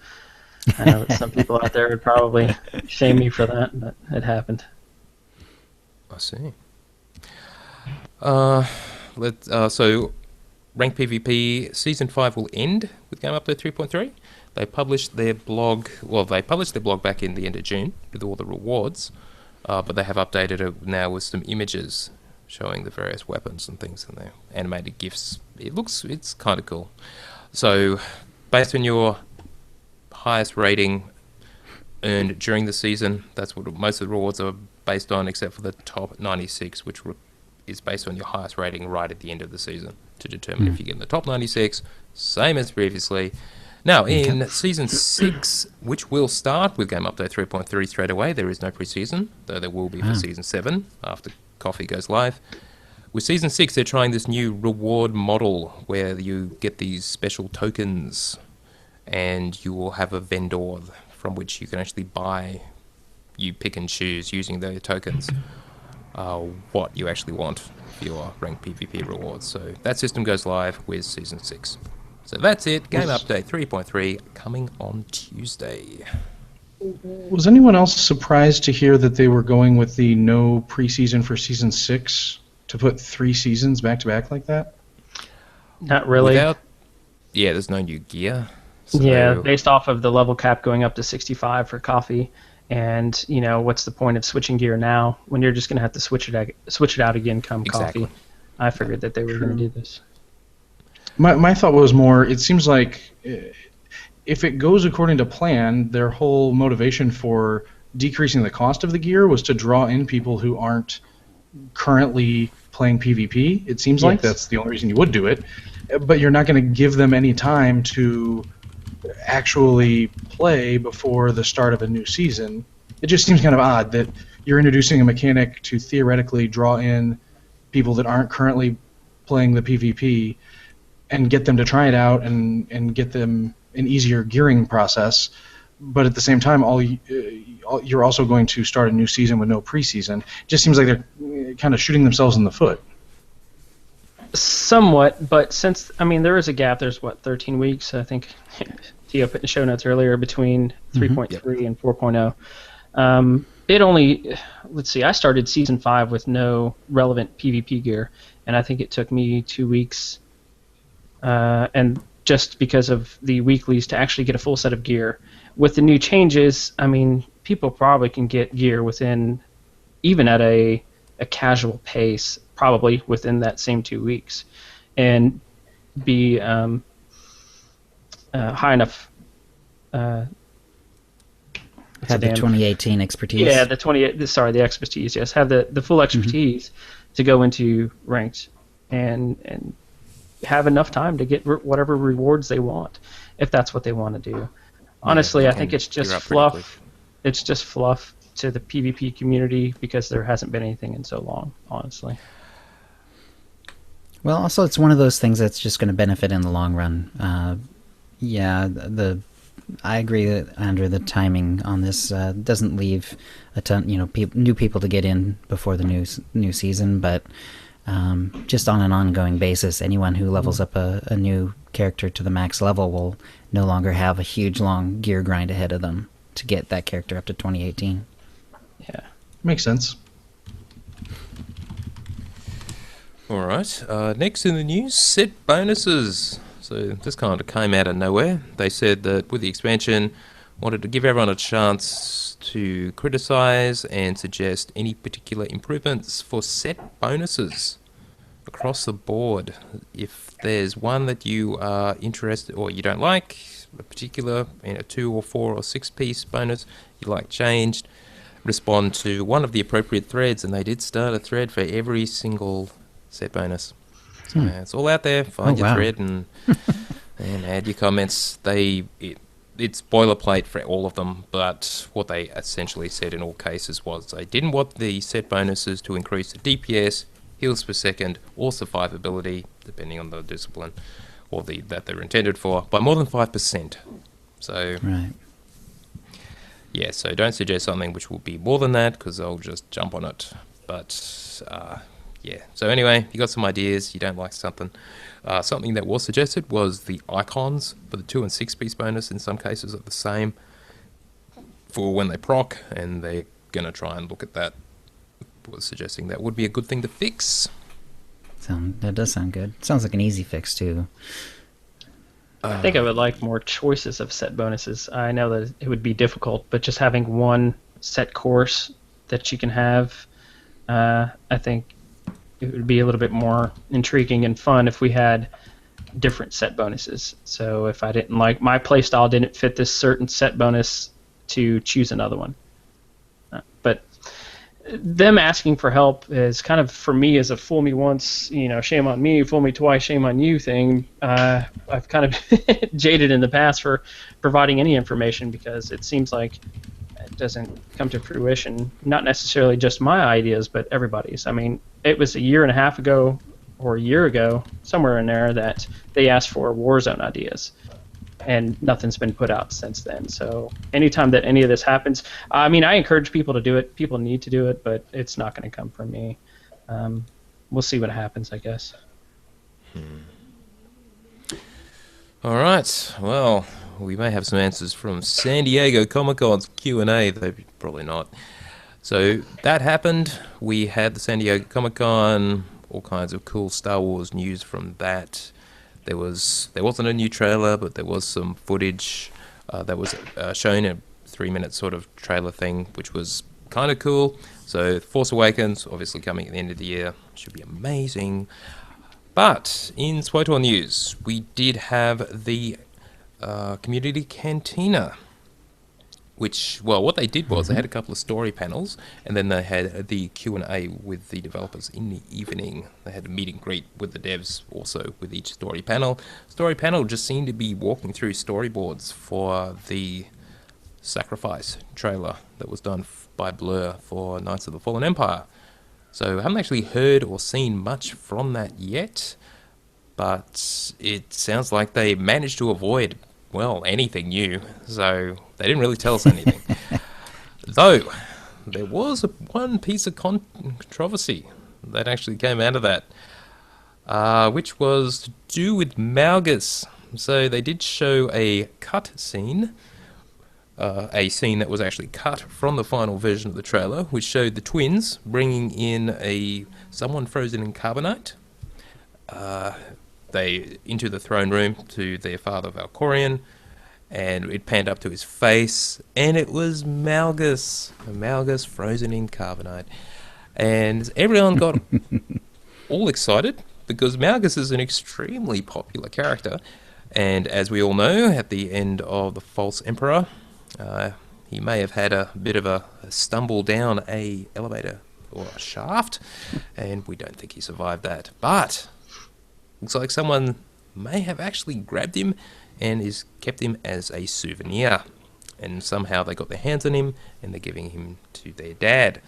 I know that some people out there would probably shame me for that, but it happened. I see. So, Ranked PvP Season 5 will end with Game Update 3.3. They published their blog, back in the end of June with all the rewards, but they have updated it now with some images showing the various weapons and things and their animated GIFs. It's kind of cool. So, based on your highest rating earned during the season, that's what most of the rewards are based on, except for the top 96, which is based on your highest rating right at the end of the season to determine if you get in the top 96, same as previously. Now, in Season 6, which will start with Game Update 3.3 straight away, there is no pre-season, though there will be for Season 7 after Coffee goes live. With Season 6, they're trying this new reward model where you get these special tokens and you will have a vendor from which you can actually buy, you pick and choose using the tokens what you actually want for your ranked PvP rewards. So that system goes live with Season 6. So that's it, Game Update 3.3 coming on Tuesday. Was anyone else surprised to hear that they were going with the no preseason for Season 6 to put 3 seasons back-to-back like that? Not really. There's no new gear. So Yeah, based off of the level cap going up to 65 for Coffee, and what's the point of switching gear now when you're just going to have to switch it out again come Exactly. Coffee? I figured that they were going to do this. My thought was more, it seems like if it goes according to plan, their whole motivation for decreasing the cost of the gear was to draw in people who aren't currently playing PvP. It seems like that's the only reason you would do it, but you're not going to give them any time to actually play before the start of a new season. It just seems kind of odd that you're introducing a mechanic to theoretically draw in people that aren't currently playing the PvP and get them to try it out and get them an easier gearing process, but at the same time you're also going to start a new season with no preseason. It just seems like they're kind of shooting themselves in the foot. Somewhat, but since there is a gap. There's 13 weeks. I think Theo put in the show notes earlier between 3.3 and 4.0. It only, let's see, I started season 5 with no relevant PvP gear, and I think it took me 2 weeks, and just because of the weeklies, to actually get a full set of gear. With the new changes, people probably can get gear within, even at a casual pace, probably within that same 2 weeks, and be high enough. Have the 2018 expertise. Yeah, the expertise. Yes, have the full expertise to go into ranked and have enough time to get whatever rewards they want, if that's what they want to do. Honestly, I think it's just fluff. It's just fluff to the PvP community because there hasn't been anything in so long, honestly. Well, also it's one of those things that's just going to benefit in the long run. I agree that, Andrew, the timing on this doesn't leave a ton, new people to get in before the new season, but just on an ongoing basis, anyone who levels up a new character to the max level will no longer have a huge long gear grind ahead of them to get that character up to 2018. Yeah, makes sense. All right. Next in the news, set bonuses. So this kind of came out of nowhere. They said that with the expansion, wanted to give everyone a chance to criticize and suggest any particular improvements for set bonuses across the board. If there's one that you are interested or you don't like, a particular 2 or 4 or 6 piece bonus you like changed, respond to one of the appropriate threads, and they did start a thread for every single set bonus. So it's all out there. Find your thread and add your comments. It's boilerplate for all of them, but what they essentially said in all cases was they didn't want the set bonuses to increase the DPS, heals per second, or survivability, depending on the discipline or that they're intended for, by more than 5%. So, yeah, so don't suggest something which will be more than that, because they'll just jump on it. But yeah, so anyway, you got some ideas, you don't like something. Something that was suggested was the icons for the 2 and 6 piece bonus in some cases are the same for when they proc, and they're going to try and look at that. Was suggesting that would be a good thing to fix. That does sound good. Sounds like an easy fix too. I think I would like more choices of set bonuses. I know that it would be difficult, but just having one set course that you can have, I think it would be a little bit more intriguing and fun if we had different set bonuses. So if I didn't like my playstyle didn't fit this certain set bonus, to choose another one. But them asking for help is kind of, for me, as a fool me once, shame on me, fool me twice, shame on you thing. I've kind of jaded in the past for providing any information, because it seems like it doesn't come to fruition. Not necessarily just my ideas, but everybody's. It was a year and a half ago, or a year ago, somewhere in there, that they asked for Warzone ideas, and nothing's been put out since then. So anytime that any of this happens, I encourage people to do it. People need to do it, but it's not going to come from me. We'll see what happens, I guess. All right. Well, we may have some answers from San Diego Comic-Con's Q&A, though probably not. So that happened. We had the San Diego Comic-Con, all kinds of cool Star Wars news from that. There wasn't a new trailer, but there was some footage that was shown, a 3-minute sort of trailer thing, which was kind of cool. So Force Awakens, obviously coming at the end of the year, should be amazing. But in SWTOR news, we did have the Community Cantina, which, well, what they did was they had a couple of story panels, and then they had the Q&A with the developers in the evening. They had a meet and greet with the devs also with each story panel. Story panel just seemed to be walking through storyboards for the Sacrifice trailer that was done by Blur for Knights of the Fallen Empire. So I haven't actually heard or seen much from that yet, but it sounds like they managed to avoid, well, anything new, so they didn't really tell us anything. Though, there was one piece of controversy that actually came out of that. which was to do with Malgus. So they did show a cut scene, a scene that was actually cut from the final version of the trailer, which showed the twins bringing in someone frozen in carbonite. They into the throne room to their father Valkorion, and it panned up to his face, and it was Malgus frozen in carbonite, and everyone got all excited because Malgus is an extremely popular character, and as we all know, at the end of the False Emperor, he may have had a bit of a stumble down a elevator or a shaft, and we don't think he survived that, but looks like someone may have actually grabbed him and is kept him as a souvenir. And somehow they got their hands on him and they're giving him to their dad.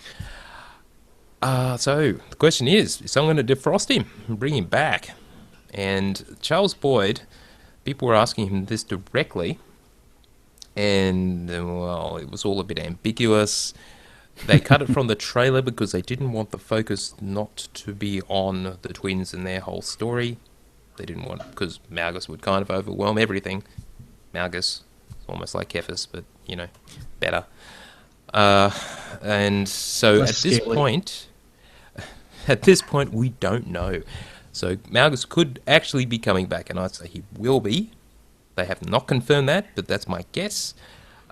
So the question is someone going to defrost him and bring him back? And Charles Boyd, people were asking him this directly, and well, it was all a bit ambiguous. They cut it from the trailer because they didn't want the focus not to be on the twins and their whole story. They didn't want, because Malgus would kind of overwhelm everything. Malgus, almost like Kephis, but, you know, better. And so Less scaly. at this point, we don't know. So Malgus could actually be coming back, and I'd say he will be. They have not confirmed that, but that's my guess,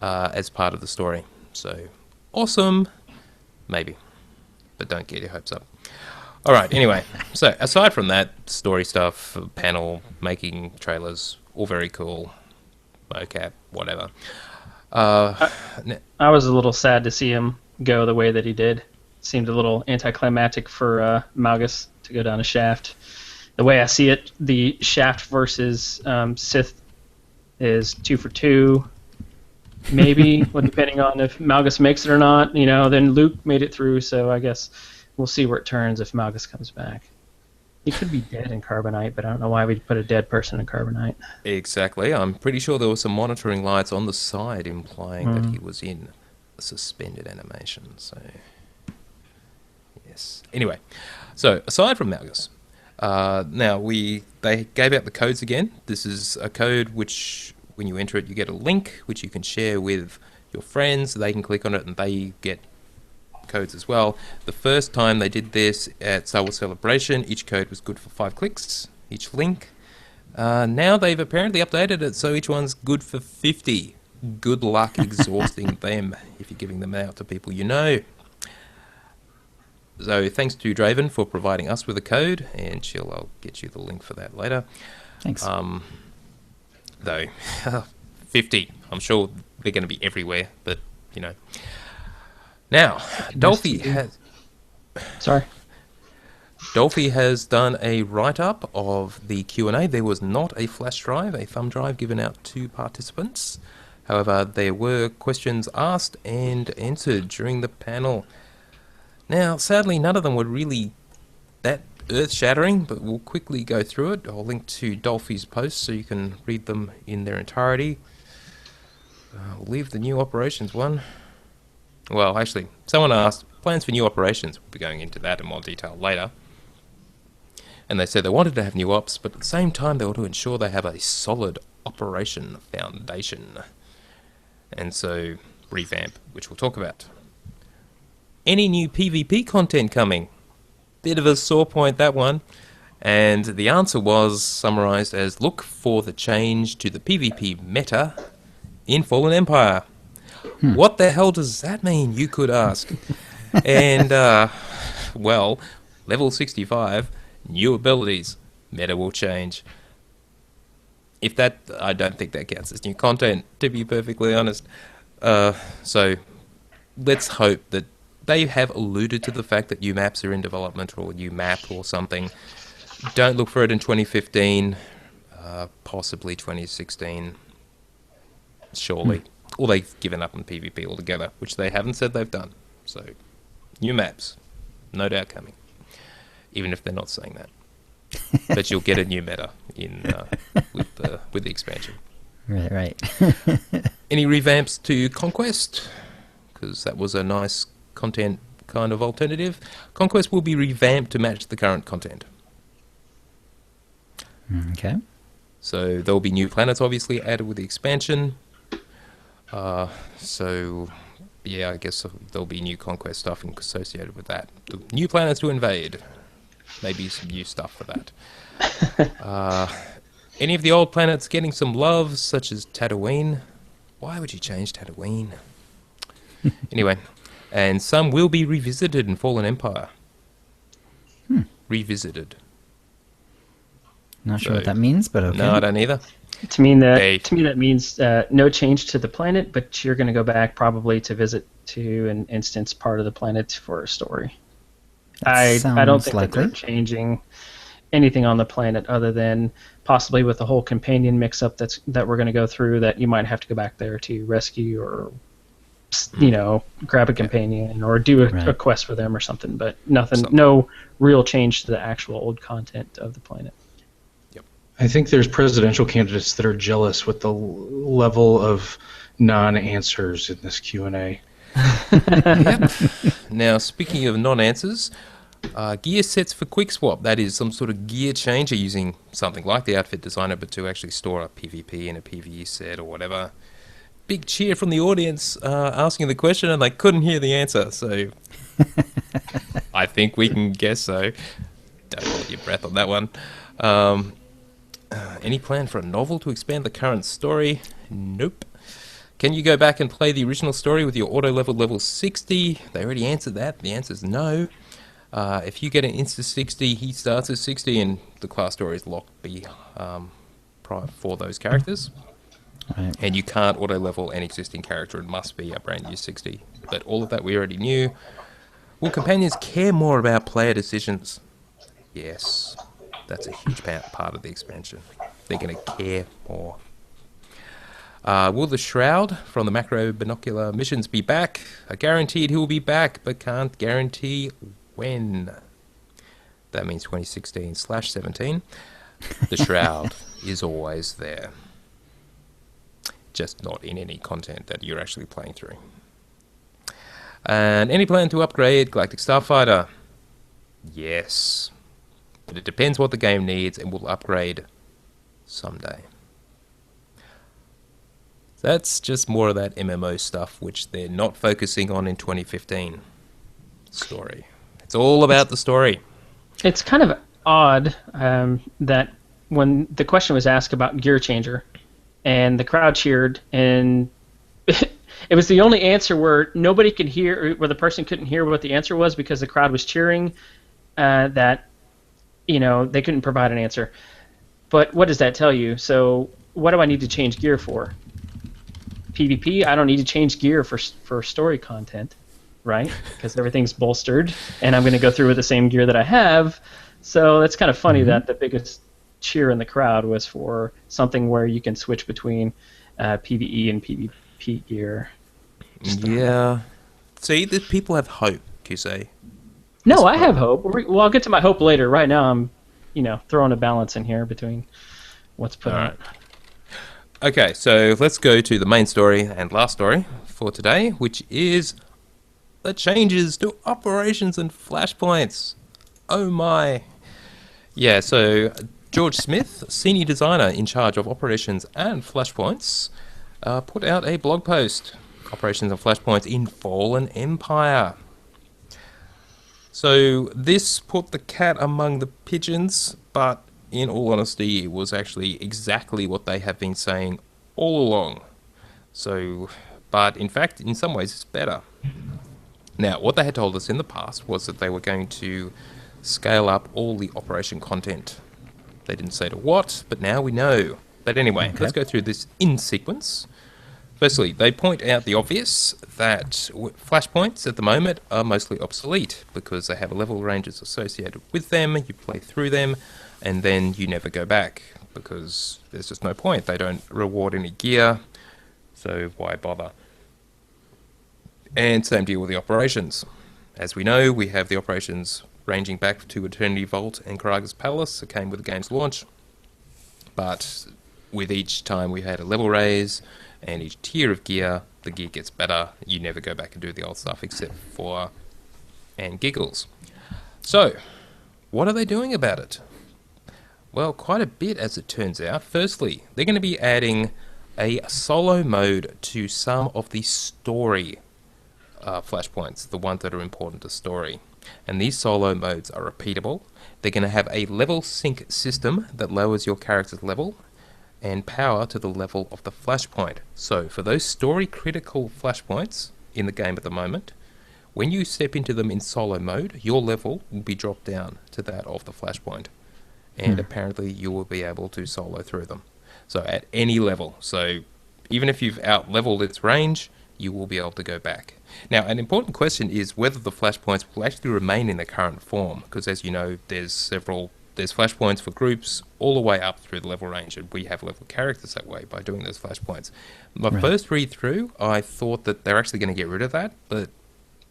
as part of the story. So, awesome. Maybe. But don't get your hopes up. All right, anyway. So, aside from that, story stuff, panel, making trailers, all very cool. Mocap, whatever. I was a little sad to see him go the way that he did. Seemed a little anticlimactic for Malgus to go down a shaft. The way I see it, the shaft versus Sith is 2 for 2. Maybe, well, depending on if Malgus makes it or not. You know, then Luke made it through, so I guess we'll see where it turns if Malgus comes back. He could be dead in carbonite, but I don't know why we'd put a dead person in carbonite. Exactly. I'm pretty sure there were some monitoring lights on the side implying that he was in a suspended animation. So, yes. Anyway, so aside from Malgus, now they gave out the codes again. This is a code which, when you enter it, you get a link which you can share with your friends. They can click on it and they get codes as well. The first time they did this at Star Wars Celebration, each code was good for 5 clicks, each link. Now they've apparently updated it so each one's good for 50. Good luck exhausting them if you're giving them out to people you know. So thanks to Draven for providing us with a code, and I'll get you the link for that later. Thanks. Though 50, I'm sure they're going to be everywhere, but you know. Now, Dolphy has done a write-up of the Q&A. There was not a flash drive, a thumb drive given out to participants. However, there were questions asked and answered during the panel. Now, sadly, none of them were really that earth-shattering, but we'll quickly go through it. I'll link to Dolphy's posts so you can read them in their entirety. We'll leave the new operations one. Well, actually, someone asked, plans for new operations. We'll be going into that in more detail later. And they said they wanted to have new ops, but at the same time they want to ensure they have a solid operation foundation. And so, revamp, which we'll talk about. Any new PvP content coming? Bit of a sore point, that one. And the answer was summarized as, look for the change to the PvP meta in Fallen Empire. What the hell does that mean, you could ask? And, well, level 65, new abilities, meta will change. I don't think that counts as new content, to be perfectly honest. So, let's hope that they have alluded to the fact that new maps are in development, or a new map or something. Don't look for it in 2015, possibly 2016, surely. Or they've given up on PvP altogether, which they haven't said they've done. So, new maps, no doubt coming, even if they're not saying that. But you'll get a new meta with the expansion. Right. Any revamps to Conquest? Because that was a nice content kind of alternative. Conquest will be revamped to match the current content. Okay. So there'll be new planets obviously added with the expansion. So yeah, I guess there'll be new conquest stuff associated with that. The new planets to invade. Maybe some new stuff for that. Any of the old planets getting some love, such as Tatooine? Why would you change Tatooine? Anyway, and some will be revisited in Fallen Empire. Revisited. Not sure So- what that means, but okay. No, I don't either. To me, Hey. that means no change to the planet, but you're going to go back probably to visit to an instance part of the planet for a story. I don't sounds think likely. that they're changing anything on the planet other than possibly with the whole companion mix-up that we're going to go through, that you might have to go back there to rescue or grab a companion or do a Right. quest for them or something, but nothing, Something. no real change to the actual old content of the planet. I think there's presidential candidates that are jealous with the level of non-answers in this Q&A. Yep. Now, speaking of non-answers, gear sets for quick swap. That is some sort of gear changer using something like the outfit designer, but to actually store a PvP in a PvE set or whatever. Big cheer from the audience asking the question, and they couldn't hear the answer. So I think we can guess so. Don't hold your breath on that one. Any plan for a novel to expand the current story? Nope. Can you go back and play the original story with your auto level 60? They already answered that. The answer's no. If you get an insta 60, he starts at 60, and the class story is locked for those characters. Right. And you can't auto level an existing character. It must be a brand new 60. But all of that we already knew. Will companions care more about player decisions? Yes. That's a huge part of the expansion. They're going to care more. Will the Shroud from the macro binocular missions be back? Guaranteed he will be back, but can't guarantee when. That means 2016/17. The Shroud is always there. Just not in any content that you're actually playing through. And any plan to upgrade Galactic Starfighter? Yes. But it depends what the game needs, and we'll upgrade someday. That's just more of that MMO stuff, which they're not focusing on in 2015. Story. It's all about the story. It's kind of odd that when the question was asked about Gear Changer, and the crowd cheered, and it was the only answer where nobody could hear, where the person couldn't hear what the answer was because the crowd was cheering, that they couldn't provide an answer. But what does that tell you? So what do I need to change gear for? PvP? I don't need to change gear for story content, right? Because everything's bolstered, and I'm going to go through with the same gear that I have. So that's kind of funny that the biggest cheer in the crowd was for something where you can switch between PvE and PvP gear. Yeah. See, the people have hope, QC. No, I have hope. Well, I'll get to my hope later. Right now, I'm, throwing a balance in here between what's put All on. right. Okay, so let's go to the main story and last story for today, which is the changes to operations and flashpoints. Oh my. Yeah, so George Smith, senior designer in charge of operations and flashpoints, put out a blog post, Operations and Flashpoints in Fallen Empire. So this put the cat among the pigeons, but in all honesty, it was actually exactly what they have been saying all along. So, but in fact, in some ways, it's better. Now, what they had told us in the past was that they were going to scale up all the operation content. They didn't say to what, but now we know. But anyway, let's go through this in sequence. Firstly, they point out the obvious that flashpoints at the moment are mostly obsolete because they have level ranges associated with them, you play through them, and then you never go back because there's just no point. They don't reward any gear, so why bother? And same deal with the operations. As we know, we have the operations ranging back to Eternity Vault and Karaga's Palace. It came with the game's launch. But with each time we had a level raise, and each tier of gear, the gear gets better. You never go back and do the old stuff except for and giggles. So, what are they doing about it? Well, quite a bit, as it turns out. Firstly, they're going to be adding a solo mode to some of the story flashpoints, the ones that are important to story. And these solo modes are repeatable. They're going to have a level sync system that lowers your character's level and power to the level of the flashpoint. So, for those story-critical flashpoints in the game at the moment, when you step into them in solo mode, your level will be dropped down to that of the flashpoint. And apparently you will be able to solo through them. So at any level. So even if you've out-leveled its range, you will be able to go back. Now, an important question is whether the flashpoints will actually remain in their current form, because as you know, there's flashpoints for groups all the way up through the level range, and we have level characters that way by doing those flashpoints. My first read-through, I thought that they're actually going to get rid of that, but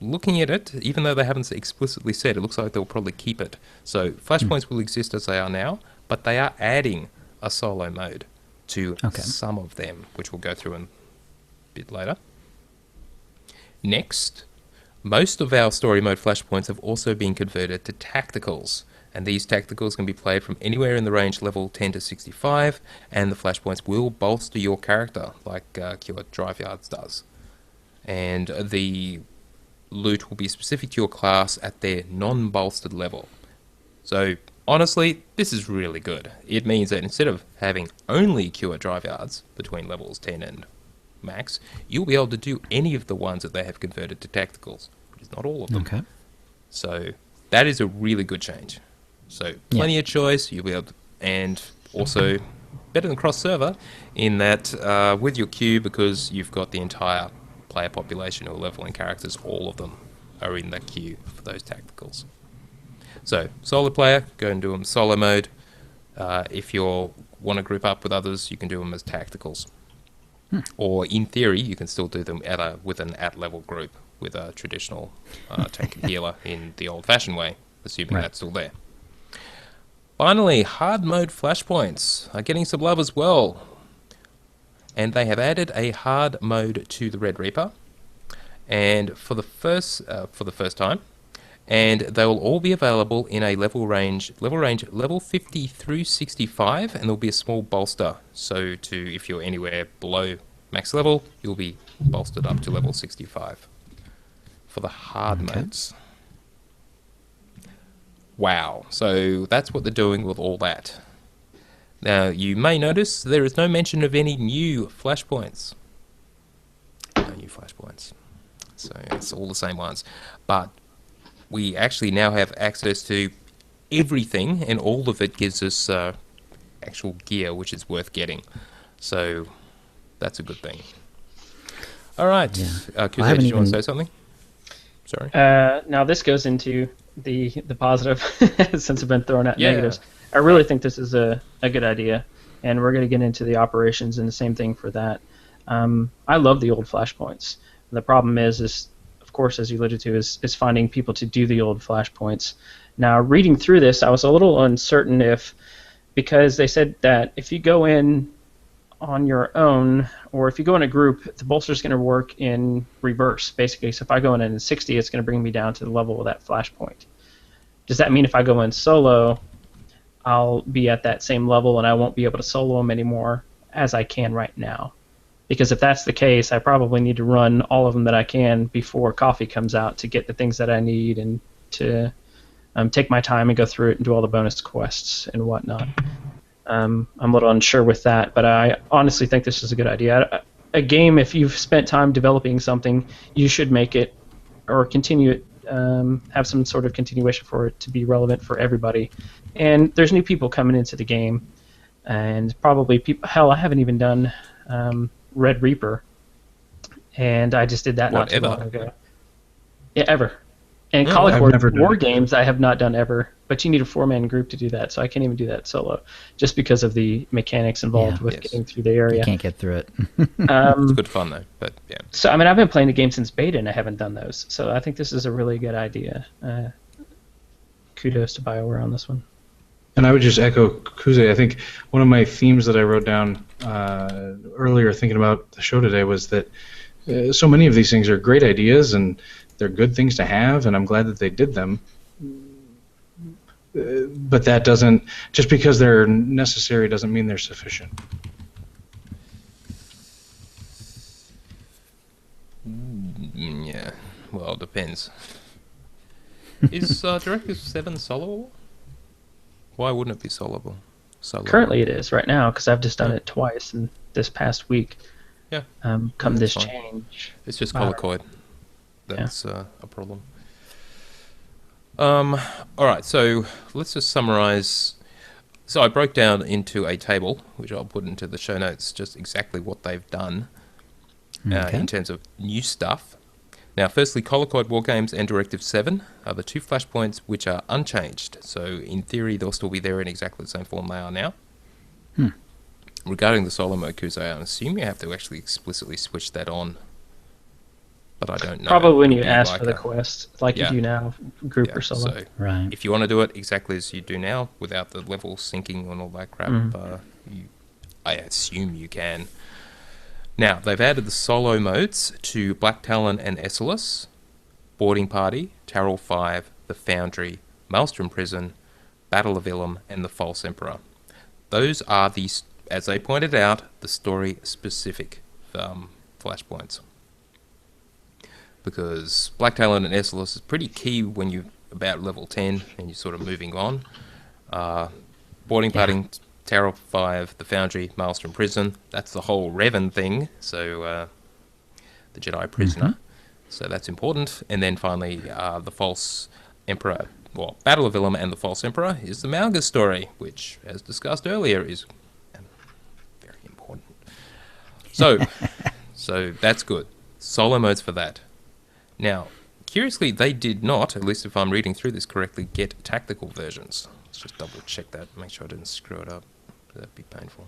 looking at it, even though they haven't explicitly said, it looks like they'll probably keep it. So flashpoints will exist as they are now, but they are adding a solo mode to some of them, which we'll go through in a bit later. Next, most of our story mode flashpoints have also been converted to tacticals, and these tacticals can be played from anywhere in the range level 10 to 65, and the flashpoints will bolster your character, like Cure Drive Yards does. And the loot will be specific to your class at their non-bolstered level. So honestly, this is really good. It means that instead of having only Cure Drive Yards between levels 10 and max, you'll be able to do any of the ones that they have converted to tacticals, which is not all of them. Okay. So that is a really good change. So plenty of choice, you'll be able to, and also better than cross-server in that with your queue, because you've got the entire player population who are leveling characters, all of them are in that queue for those tacticals. So, solo player, go and do them solo mode. If you want to group up with others, you can do them as tacticals. Or, in theory, you can still do them with an at-level group with a traditional tank and healer in the old-fashioned way, assuming that's still there. Finally, hard mode flashpoints are getting some love as well. And they have added a hard mode to the Red Reaper, and for the first time, and they will all be available in a level range level 50 through 65, and there'll be a small bolster. So if you're anywhere below max level, you'll be bolstered up to level 65 for the hard modes. Wow! So that's what they're doing with all that. Now, you may notice there is no mention of any new flashpoints. No new flashpoints. So it's all the same ones. But we actually now have access to everything, and all of it gives us actual gear, which is worth getting. So that's a good thing. All right. Kuzay, did you want to say something? Sorry. Now, this goes into the positive, since I've been throwing out negatives. I really think this is a good idea, and we're going to get into the operations and the same thing for that. I love the old flashpoints. The problem is, of course, as you alluded to, is finding people to do the old flashpoints. Now, reading through this, I was a little uncertain because they said that if you go in on your own, or if you go in a group, the bolster's going to work in reverse, basically. So if I go in at 60, it's going to bring me down to the level of that flashpoint. Does that mean if I go in solo, I'll be at that same level and I won't be able to solo them anymore as I can right now? Because if that's the case, I probably need to run all of them that I can before coffee comes out to get the things that I need and to take my time and go through it and do all the bonus quests and whatnot. I'm a little unsure with that, but I honestly think this is a good idea. A game, if you've spent time developing something, you should make it or continue it, have some sort of continuation for it to be relevant for everybody. And there's new people coming into the game, and probably people. Hell, I haven't even done Red Reaper, and I just did that not too long ago. Yeah, ever. And Call of War games I have not done ever, but you need a 4-man group to do that, so I can't even do that solo, just because of the mechanics involved with getting through the area. You can't get through it. It's good fun, though, but yeah. So, I mean, I've been playing the game since beta, and I haven't done those, so I think this is a really good idea. Kudos to BioWare on this one. And I would just echo Kuzay. I think one of my themes that I wrote down earlier thinking about the show today was that so many of these things are great ideas, and they're good things to have, and I'm glad that they did them. but that doesn't, just because they're necessary doesn't mean they're sufficient. Yeah, well, it depends. Is Directive 7 soloable? Why wouldn't it be soloable? Currently it is right now because I've just done it twice in this past week. Yeah. Come this fine. change. It's just Wow. colloquy. That's a problem. All right, so let's just summarize. So I broke down into a table, which I'll put into the show notes, just exactly what they've done in terms of new stuff. Now, firstly, Colloquy War Games and Directive 7 are the two flashpoints which are unchanged. So, in theory, they'll still be there in exactly the same form they are now. Regarding the solo mode, Kuze, I assume you have to actually explicitly switch that on. But I don't know. Probably when you It'd be ask like for the quest, like you do now, group or solo. So Right. if you want to do it exactly as you do now, without the level syncing and all that crap, I assume you can. Now, they've added the solo modes to Black Talon and Essalus, Boarding Party, Tarrel 5, The Foundry, Maelstrom Prison, Battle of Ilum, and The False Emperor. Those are the, as they pointed out, the story-specific flashpoints. Because Black Talon and Essalus is pretty key when you're about level 10 and you're sort of moving on. Boarding Party, Tarrel 5, The Foundry, Maelstrom Prison, that's the whole Revan thing, so the Jedi Prisoner, so that's important. And then finally, The False Emperor, well, Battle of Ilum and The False Emperor is the Malgus story, which, as discussed earlier, is very important. So, so that's good. Solo modes for that. Now, curiously, they did not, at least if I'm reading through this correctly, get tactical versions. Let's just double check that, make sure I didn't screw it up. That'd be painful.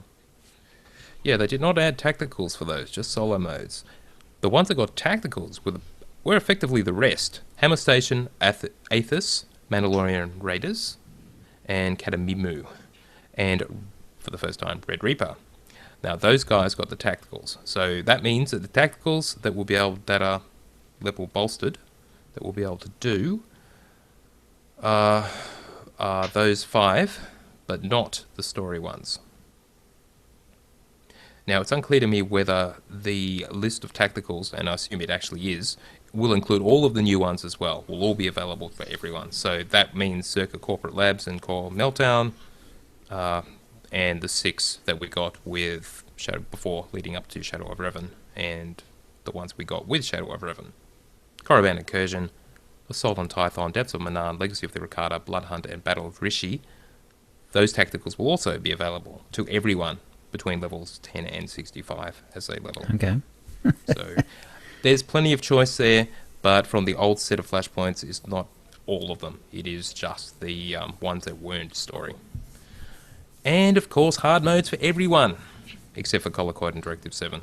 Yeah, they did not add tacticals for those, just solo modes. The ones that got tacticals were effectively the rest. Hammer Station, Aethys, Mandalorian Raiders, and Kadamimu. And, for the first time, Red Reaper. Now, those guys got the tacticals. So that means that the tacticals that are level bolstered, that we'll be able to do, are those 5, but not the story ones. Now, it's unclear to me whether the list of tacticals, and I assume it actually is, will include all of the new ones as well. Will all be available for everyone. So that means Circa Corporate Labs and Core Meltdown, and the 6 that we got with before leading up to Shadow of Revan, and the ones we got with Shadow of Revan. Korriban Incursion, Assault on Tython, Depths of Manan, Legacy of the Rakata, Bloodhunt, and Battle of Rishi. Those tacticals will also be available to everyone between levels 10 and 65 as they level. Okay. So there's plenty of choice there, but from the old set of flashpoints, it's not all of them. It is just the ones that weren't story. And of course, hard modes for everyone, except for Colloquy and Directive 7.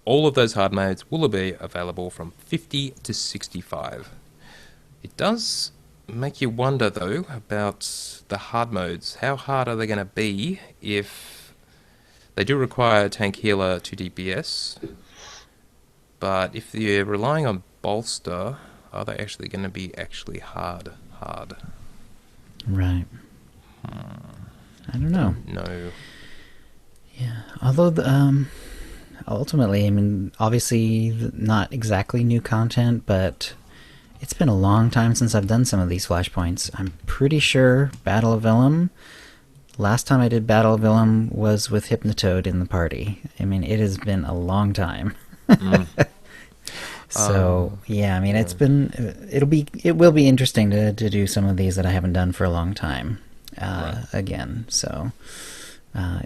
All of those hard modes will be available from 50 to 65. It does make you wonder, though, about the hard modes. How hard are they going to be if they do require a tank healer to DPS? But if you're relying on bolster, are they actually going to be hard? Right. I don't know. No. Yeah. Although, ultimately, I mean, obviously not exactly new content, but it's been a long time since I've done some of these flashpoints. I'm pretty sure Battle of Ilum, last time I did Battle of Ilum was with Hypnotoad in the party. I mean, it has been a long time. So, yeah, I mean, it will be interesting to do some of these that I haven't done for a long time again. So,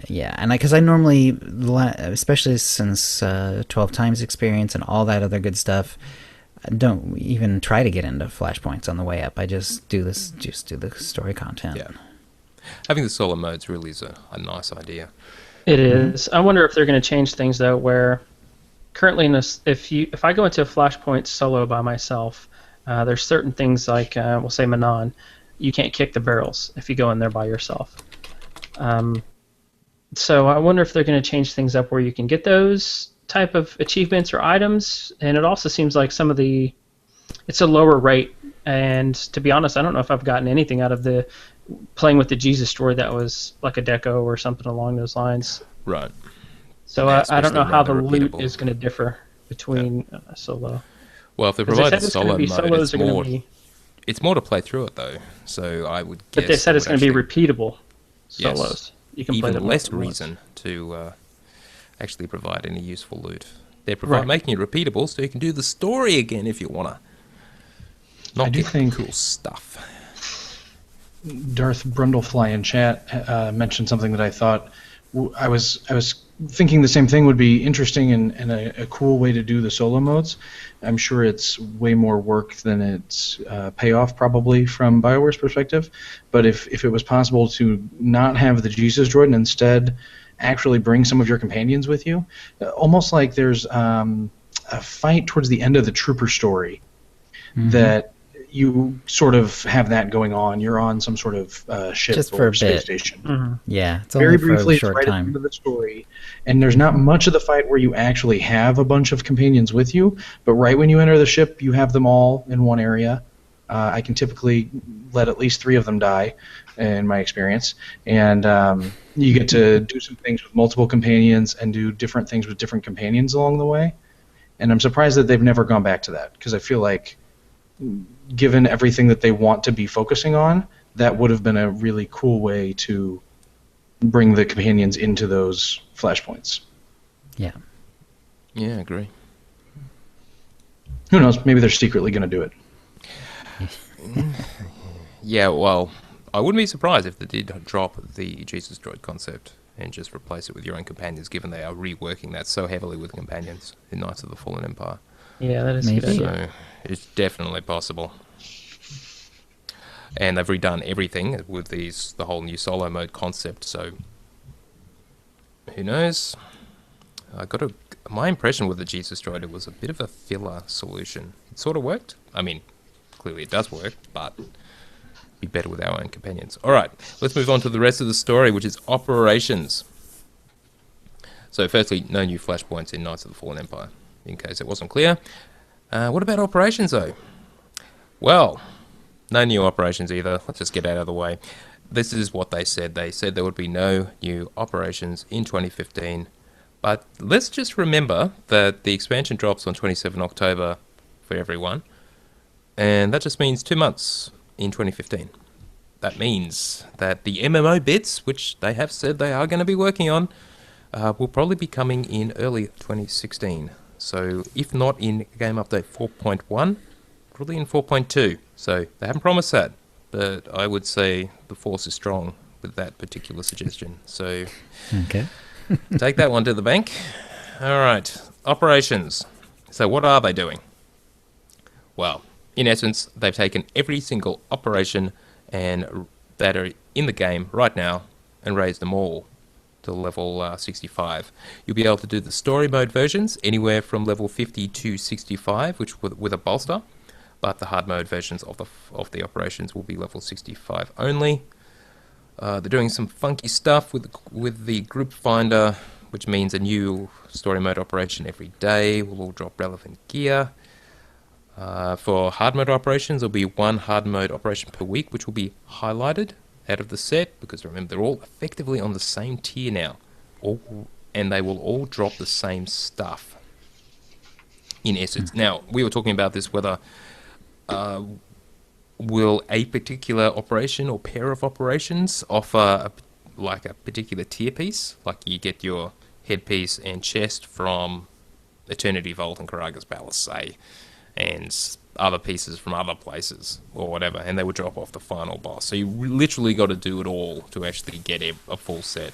yeah, and because I normally, especially since 12 times experience and all that other good stuff, I don't even try to get into flashpoints on the way up. I just do the story content. Yeah. Having the solo modes really is a nice idea. It is. I wonder if they're going to change things though, where currently if I go into a flashpoint solo by myself, there's certain things like we'll say Manon, you can't kick the barrels if you go in there by yourself. So I wonder if they're going to change things up where you can get those type of achievements or items, and it also seems like it's a lower rate And to be honest, I don't know if I've gotten anything out of the playing with the Jesus droid that was like a deco or something along those lines. Right. So Yeah, I don't know especially how the around the loot repeatable. is going to differ between solo. Well, if they 'Cause they provide said the it's going to solo be mode, solos it's are going more, to be, it's more to play through it, though. So I would guess but they said it's would going to be actually- repeatable Yes. solos. You can play even them less more than once. reason to actually provide any useful loot. They're Right. making it repeatable so you can do the story again if you want to. I Not do get think- cool stuff. Darth Brundlefly in chat mentioned something that I thought I was thinking the same thing would be interesting and a cool way to do the solo modes. I'm sure it's way more work than its payoff probably from BioWare's perspective, but if it was possible to not have the Jesus droid and instead actually bring some of your companions with you, almost like there's a fight towards the end of the Trooper story that you sort of have that going on. You're on some sort of ship Just for or a space bit. station. Yeah, it's Very only for briefly, a it's short right at the time. end of the story, and there's not much of the fight where you actually have a bunch of companions with you, but right when you enter the ship, you have them all in one area. I can typically let at least 3 of them die, in my experience, and you get to do some things with multiple companions and do different things with different companions along the way. And I'm surprised that they've never gone back to that, because I feel like, given everything that they want to be focusing on, that would have been a really cool way to bring the companions into those flashpoints. Yeah. Yeah, I agree. Who knows? Maybe they're secretly going to do it. Yeah, well, I wouldn't be surprised if they did drop the Jesus droid concept and just replace it with your own companions, given they are reworking that so heavily with companions in Knights of the Fallen Empire. Yeah, that is a good Maybe. idea. So it's definitely possible. And they've redone everything with the whole new solo mode concept, so who knows? My impression with the Jesus droid, it was a bit of a filler solution. It sort of worked. I mean, clearly it does work, but be better with our own companions. Alright, let's move on to the rest of the story, which is operations. So firstly, no new flashpoints in Knights of the Fallen Empire, in case it wasn't clear. What about operations, though? Well, no new operations either. Let's just get out of the way. This is what they said. They said there would be no new operations in 2015. But let's just remember that the expansion drops on 27 October for everyone. And that just means 2 months in 2015. That means that the MMO bits, which they have said they are going to be working on, will probably be coming in early 2016. So if not in Game Update 4.1, probably in 4.2. So they haven't promised that, but I would say the force is strong with that particular suggestion. So Okay. take that one to the bank. All right, operations. So what are they doing? Well, in essence, they've taken every single operation and that are in the game right now and raised them all to level 65. You'll be able to do the story mode versions anywhere from level 50 to 65, which with a bolster, but the hard mode versions of the operations will be level 65 only. They're doing some funky stuff with the group finder, which means a new story mode operation every day will all drop relevant gear. For hard mode operations, there'll be one hard mode operation per week, which will be highlighted out of the set, because remember, they're all effectively on the same tier now, and they will all drop the same stuff, in essence. Now, we were talking about this, whether will a particular operation or pair of operations offer like a particular tier piece, like you get your headpiece and chest from Eternity Vault and Karaga's Palace, say, and other pieces from other places or whatever, and they would drop off the final boss. So you literally got to do it all to actually get a full set.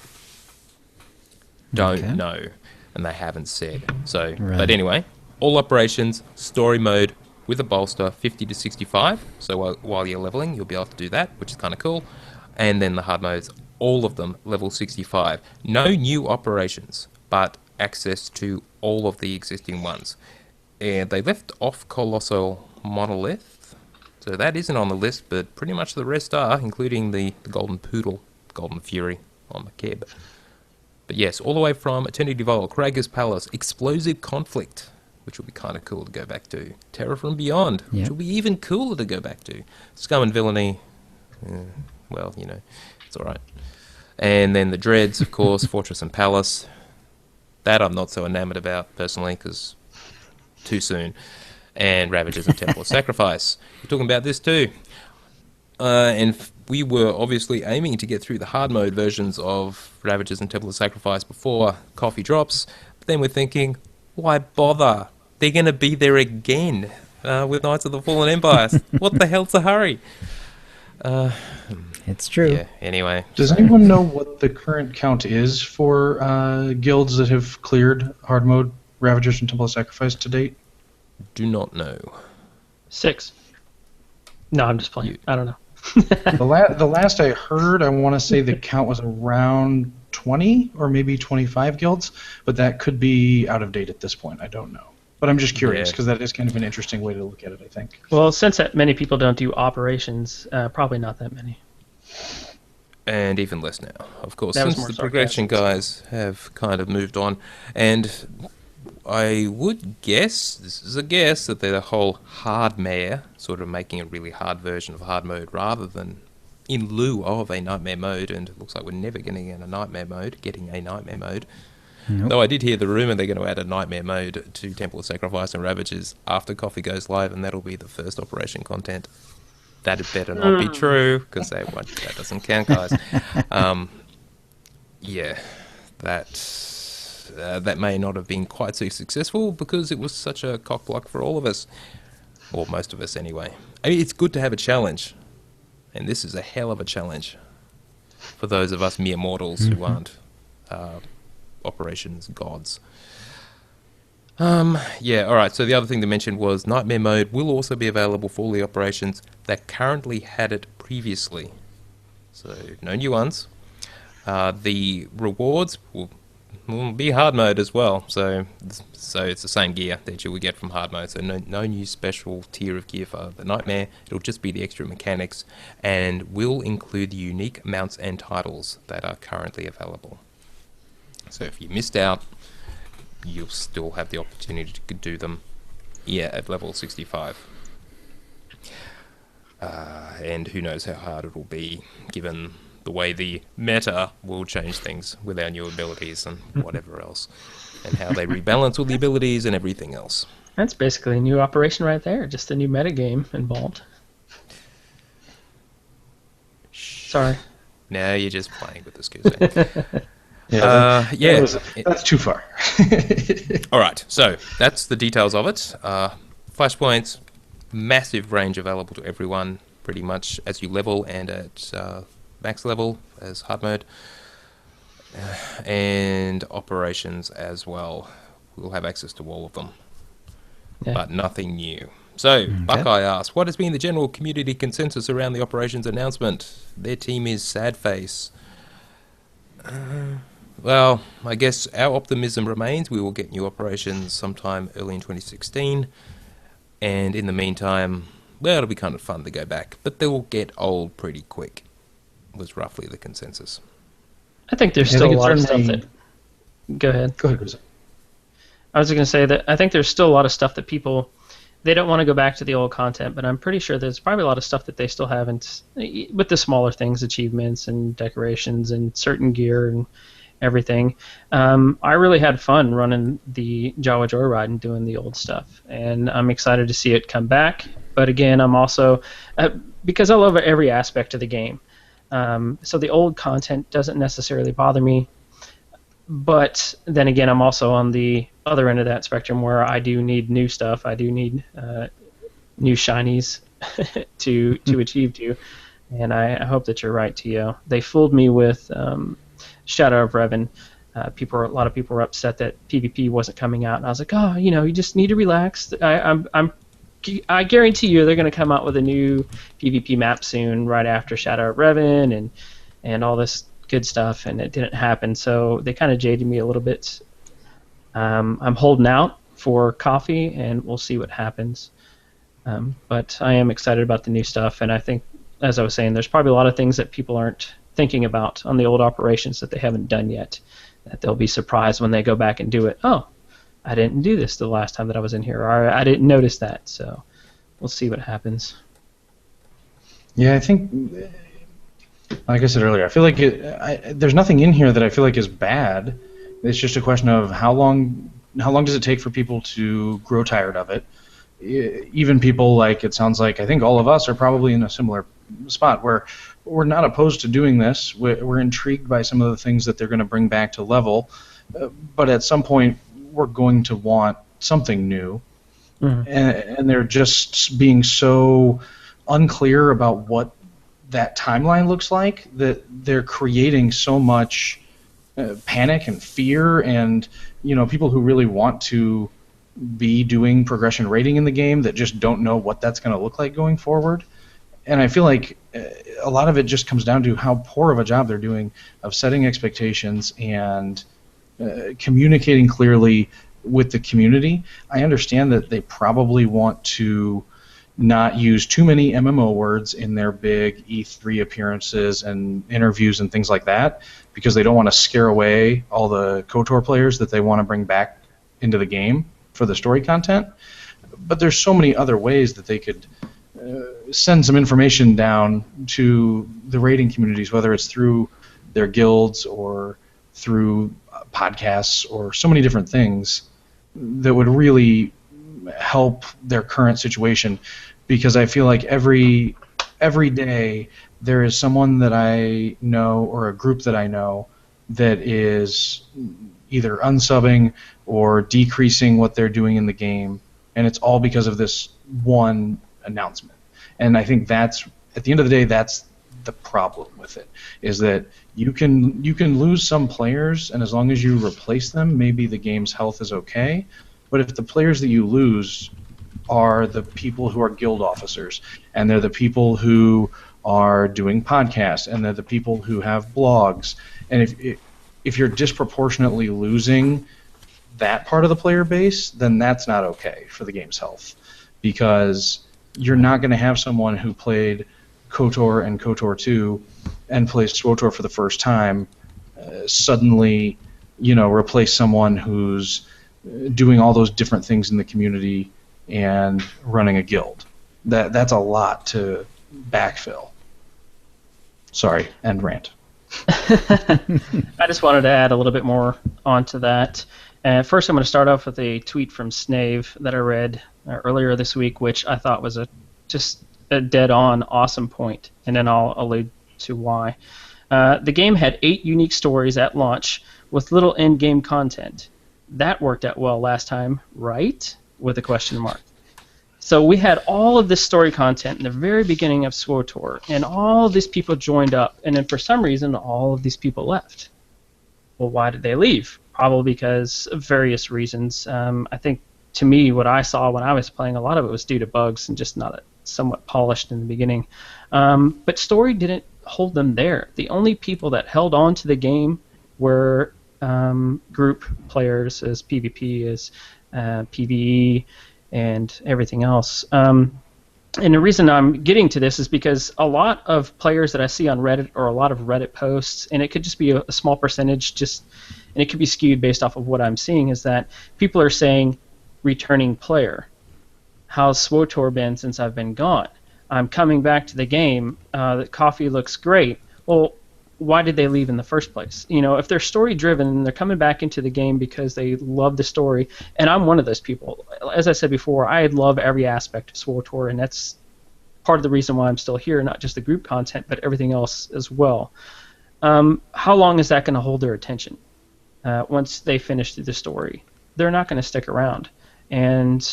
Don't know, and they haven't said. So, Right. But anyway, all operations, story mode with a bolster, 50 to 65. So while you're leveling, you'll be able to do that, which is kind of cool. And then the hard modes, all of them level 65. No new operations, but access to all of the existing ones. And they left off Colossal Monolith, so that isn't on the list, but pretty much the rest are, including the Golden Poodle, Golden Fury on the Keb. But yes, all the way from Eternity Vault, Krager's Palace, Explosive Conflict, which will be kind of cool to go back to. Terror from Beyond, Yeah. which will be even cooler to go back to. Scum and Villainy, well, you know, it's all right. And then the Dreads, of course, Fortress and Palace. That I'm not so enamored about, personally, because too soon. And Ravages and Temple of Sacrifice. We're talking about this too. We were obviously aiming to get through the hard mode versions of Ravages and Temple of Sacrifice before Coffee drops. But then we're thinking, why bother? They're going to be there again with Knights of the Fallen Empire. What the hell's the hurry? It's true. Yeah, anyway. Does anyone know what the current count is for guilds that have cleared hard mode Ravagers and Temple of Sacrifice to date? Do not know. 6. No, I'm just playing. I don't know. The last I heard, I want to say the count was around 20 or maybe 25 guilds, but that could be out of date at this point. I don't know. But I'm just curious because that is kind of an interesting way to look at it, I think. Well, since that many people don't do operations, probably not that many. And even less now, of course, That was since more the progression guys have kind of moved on. And I would guess, this is a guess, that they're the whole hardmare, sort of making a really hard version of hard mode rather than in lieu of a nightmare mode, and it looks like we're never going to get a nightmare mode. Nope. Though I did hear the rumour they're going to add a nightmare mode to Temple of Sacrifice and Ravages after Coffee goes live, and that'll be the first operation content. That had better not be true, because that doesn't count, guys. Yeah, that may not have been quite so successful because it was such a cockblock for all of us, or most of us anyway. I mean, it's good to have a challenge, and this is a hell of a challenge for those of us mere mortals who aren't operations gods. Yeah, alright, so the other thing to mention was Nightmare Mode will also be available for all the operations that currently had it previously. So, no new ones. The rewards will be hard mode as well, so it's the same gear that you will get from hard mode, so no new special tier of gear for the Nightmare. It'll just be the extra mechanics, and will include the unique mounts and titles that are currently available. So if you missed out, you'll still have the opportunity to do them, at level 65. And who knows how hard it will be, given the way the meta will change things with our new abilities and whatever else, and how they rebalance all the abilities and everything else. That's basically a new operation right there, just a new metagame involved. Sorry. Now you're just playing with this, Kuze. That's too far. All right, so that's the details of it. Flashpoints, massive range available to everyone, pretty much as you level and at max level as hard mode, and operations as well. We'll have access to all of them, but nothing new. So, Buckeye asks, what has been the general community consensus around the operations announcement? Their team is sad face. Well, I guess our optimism remains. We will get new operations sometime early in 2016. And in the meantime, well, it'll be kind of fun to go back. But they will get old pretty quick, was roughly the consensus. I think there's still a lot of stuff that... Go ahead. Go ahead, Chris. I was going to say that I think there's still a lot of stuff that people... They don't want to go back to the old content, but I'm pretty sure there's probably a lot of stuff that they still haven't... With the smaller things, achievements and decorations and certain gear and everything. I really had fun running the Jawa Joyride and doing the old stuff, and I'm excited to see it come back. But again, I'm also because I love every aspect of the game, so the old content doesn't necessarily bother me. But then again, I'm also on the other end of that spectrum where I do need new stuff. I do need new shinies to achieve to, and I hope that you're right, Tio. They fooled me with Shadow of Revan. A lot of people were upset that PvP wasn't coming out, and I was like, oh, you just need to relax. I guarantee you they're going to come out with a new PvP map soon, right after Shadow of Revan and all this good stuff, and it didn't happen. So they kind of jaded me a little bit. I'm holding out for Coffee, and we'll see what happens. But I am excited about the new stuff, and I think, as I was saying, there's probably a lot of things that people aren't thinking about on the old operations that they haven't done yet, that they'll be surprised when they go back and do it. Oh, I didn't do this the last time that I was in here, or I didn't notice that. So we'll see what happens. Yeah, I think, like I said earlier, I feel like there's nothing in here that I feel like is bad. It's just a question of how long does it take for people to grow tired of it. Even people like, it sounds like, I think all of us are probably in a similar spot where we're not opposed to doing this. We're intrigued by some of the things that they're going to bring back to level, but at some point we're going to want something new. Mm-hmm. And they're just being so unclear about what that timeline looks like that they're creating so much panic and fear, and people who really want to be doing progression rating in the game that just don't know what that's going to look like going forward. And I feel like a lot of it just comes down to how poor of a job they're doing of setting expectations and communicating clearly with the community. I understand that they probably want to not use too many MMO words in their big E3 appearances and interviews and things like that, because they don't want to scare away all the KOTOR players that they want to bring back into the game for the story content. But there's so many other ways that they could send some information down to the raiding communities, whether it's through their guilds or through podcasts or so many different things that would really help their current situation. Because I feel like every day there is someone that I know or a group that I know that is either unsubbing or decreasing what they're doing in the game, and it's all because of this one announcement. And I think that's, at the end of the day, that's the problem with it, is that you can lose some players, and as long as you replace them, maybe the game's health is okay. But if the players that you lose are the people who are guild officers, and they're the people who are doing podcasts, and they're the people who have blogs, and if you're disproportionately losing that part of the player base, then that's not okay for the game's health, because you're not going to have someone who played KOTOR and KOTOR 2 and plays SWTOR for the first time suddenly, replace someone who's doing all those different things in the community and running a guild. That's a lot to backfill. Sorry, end rant. I just wanted to add a little bit more onto that. First, I'm going to start off with a tweet from Snave that I read earlier this week, which I thought was just a dead-on awesome point, and then I'll allude to why. The game had 8 unique stories at launch with little in-game content. That worked out well last time, right? With a question mark. So we had all of this story content in the very beginning of SWTOR, and all of these people joined up, and then for some reason, all of these people left. Well, why did they leave? Probably because of various reasons. I think, to me, what I saw when I was playing, a lot of it was due to bugs and just not somewhat polished in the beginning. But story didn't hold them there. The only people that held on to the game were group players, as PvP, as PvE, and everything else. And the reason I'm getting to this is because a lot of players that I see on Reddit, or a lot of Reddit posts, and it could just be a small percentage, and it could be skewed based off of what I'm seeing, is that people are saying, returning player, how's SWTOR been since I've been gone? I'm coming back to the game. The coffee looks great. Well, why did they leave in the first place? If they're story driven and they're coming back into the game because they love the story, and I'm one of those people. As I said before, I love every aspect of SWTOR, and that's part of the reason why I'm still here, not just the group content, but everything else as well. How long is that going to hold their attention? Once they finish the story, they're not going to stick around. And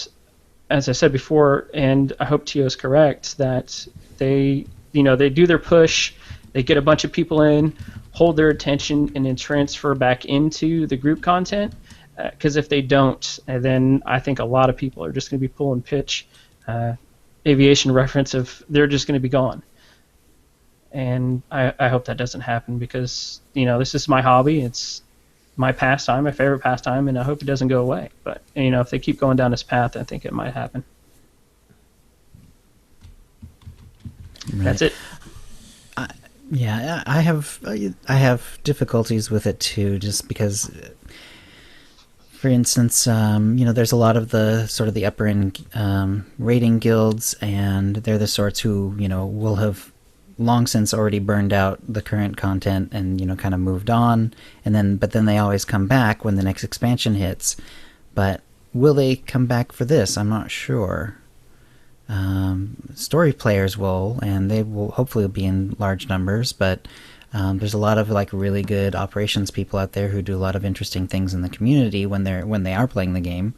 as I said before, and I hope Tio is correct, that they do their push. They get a bunch of people in, hold their attention, and then transfer back into the group content. Because if they don't, then I think a lot of people are just going to be pulling pitch, aviation reference of they're just going to be gone. And I hope that doesn't happen, because this is my hobby. It's my pastime, my favorite pastime, and I hope it doesn't go away. But if they keep going down this path, I think it might happen. Right. That's it. Yeah, I have difficulties with it too, just because For instance, there's a lot of the sort of the upper end rating guilds, and they're the sorts who, will have long since already burned out the current content and, kind of moved on. But then they always come back when the next expansion hits. But will they come back for this? I'm not sure. Story players will, and they will hopefully be in large numbers, but there's a lot of really good operations people out there who do a lot of interesting things in the community when they are playing the game.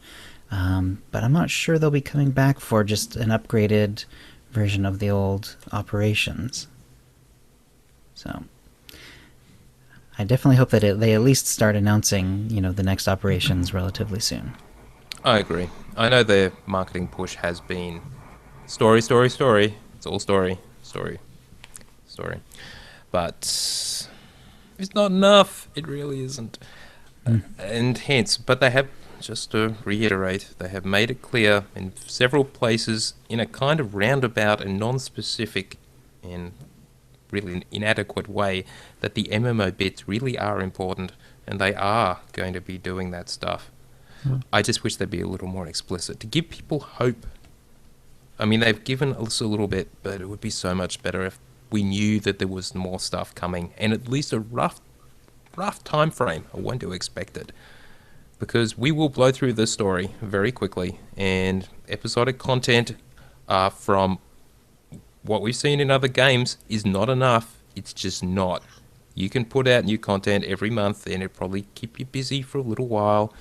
But I'm not sure they'll be coming back for just an upgraded version of the old operations. So I definitely hope that they at least start announcing, the next operations relatively soon. I agree. I know their marketing push has been story, story, story. It's all story, story, story. But it's not enough. It really isn't. And hence, but they have, just to reiterate, they have made it clear in several places in a kind of roundabout and non-specific and really inadequate way that the MMO bits really are important and they are going to be doing that stuff. I just wish they'd be a little more explicit to give people hope. I mean, they've given us a little bit, but it would be so much better if we knew that there was more stuff coming and at least a rough time frame of when to expect it. Because we will blow through this story very quickly, and episodic content from what we've seen in other games is not enough. It's just not. You can put out new content every month and it'll probably keep you busy for a little while,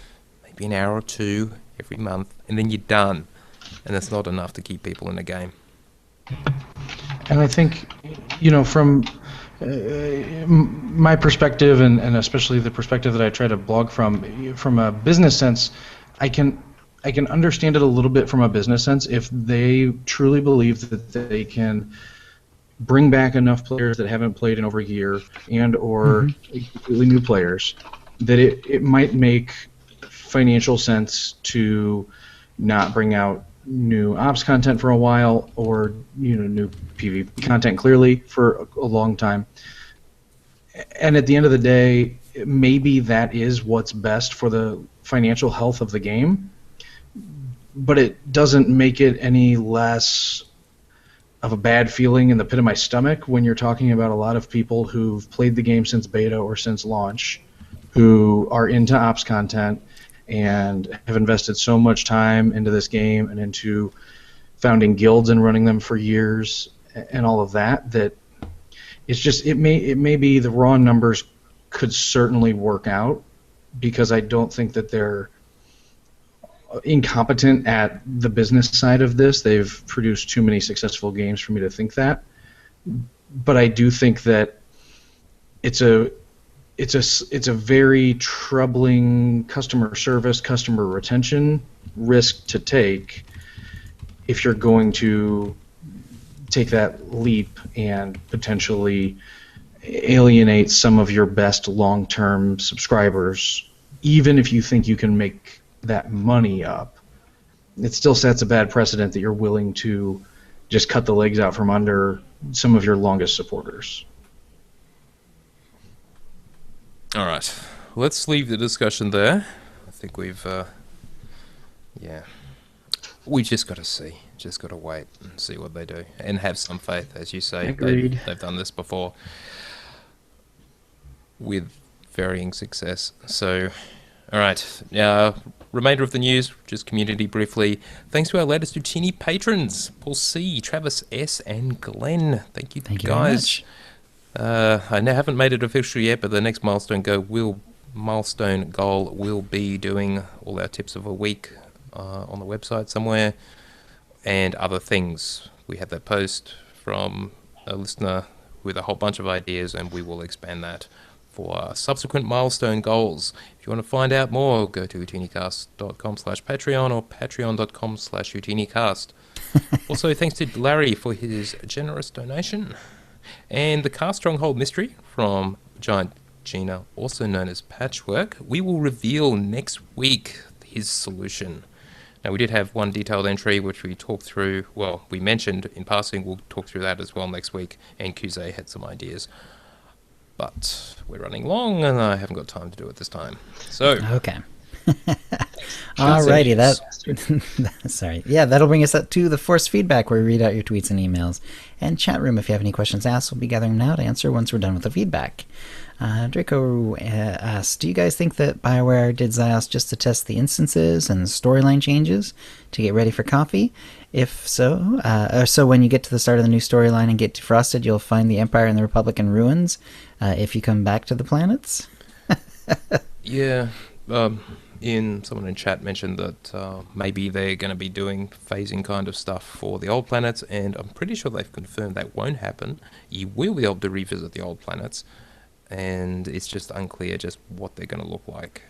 maybe an hour or two every month, and then you're done. And that's not enough to keep people in the game. And I think, from my perspective, and especially the perspective that I try to blog from a business sense, I can understand it a little bit from a business sense if they truly believe that they can bring back enough players that haven't played in over a year and or completely new players, that it might make financial sense to not bring out new ops content for a while, or new PvP content clearly for a long time. And at the end of the day, maybe that is what's best for the financial health of the game, but it doesn't make it any less of a bad feeling in the pit of my stomach when you're talking about a lot of people who've played the game since beta or since launch, who are into ops content and have invested so much time into this game and into founding guilds and running them for years and all of that, that it's just, it may be the raw numbers could certainly work out, because I don't think that they're incompetent at the business side of this. They've produced too many successful games for me to think that. But I do think that it's a very troubling customer service, customer retention risk to take if you're going to take that leap and potentially alienate some of your best long-term subscribers, even if you think you can make that money up. It still sets a bad precedent that you're willing to just cut the legs out from under some of your longest supporters. All right, let's leave the discussion there. I think we've, we just got to see, just got to wait and see what they do, and have some faith, as you say. Agreed. They've done this before with varying success. So, all right, now remainder of the news, just community briefly. Thanks to our latest Utini patrons, Paul C, Travis S, and Glenn. Thank you Thank you guys. very much. I haven't made it official yet, but the next milestone goal will be doing all our tips of a week on the website somewhere, and other things. We have that post from a listener with a whole bunch of ideas, and we will expand that for subsequent milestone goals. If you want to find out more, go to OotiniCast.com/Patreon or Patreon.com/OotiniCast. Also, thanks to Larry for his generous donation. And the Cast Stronghold Mystery from Giant Gina, also known as Patchwork, we will reveal next week his solution. Now, we did have one detailed entry which we talked through, well, we mentioned in passing. We'll talk through that as well next week, and Kuze had some ideas. But we're running long and I haven't got time to do it this time. So, Okay. Alrighty, Bastard. sorry. Yeah, that'll bring us up to the forced feedback where we read out your tweets and emails. And chat room, if you have any questions asked, we'll be gathering them now to answer once we're done with the feedback. Draco asked, do you guys think that BioWare did Zyos just to test the instances and storyline changes to get ready for coffee? If so, so when you get to the start of the new storyline and get defrosted, you'll find the Empire and the Republic in ruins if you come back to the planets? Yeah. Someone in chat mentioned that maybe they're going to be doing phasing kind of stuff for the old planets, and I'm pretty sure they've confirmed that won't happen. You will be able to revisit the old planets, and it's just unclear just what they're going to look like.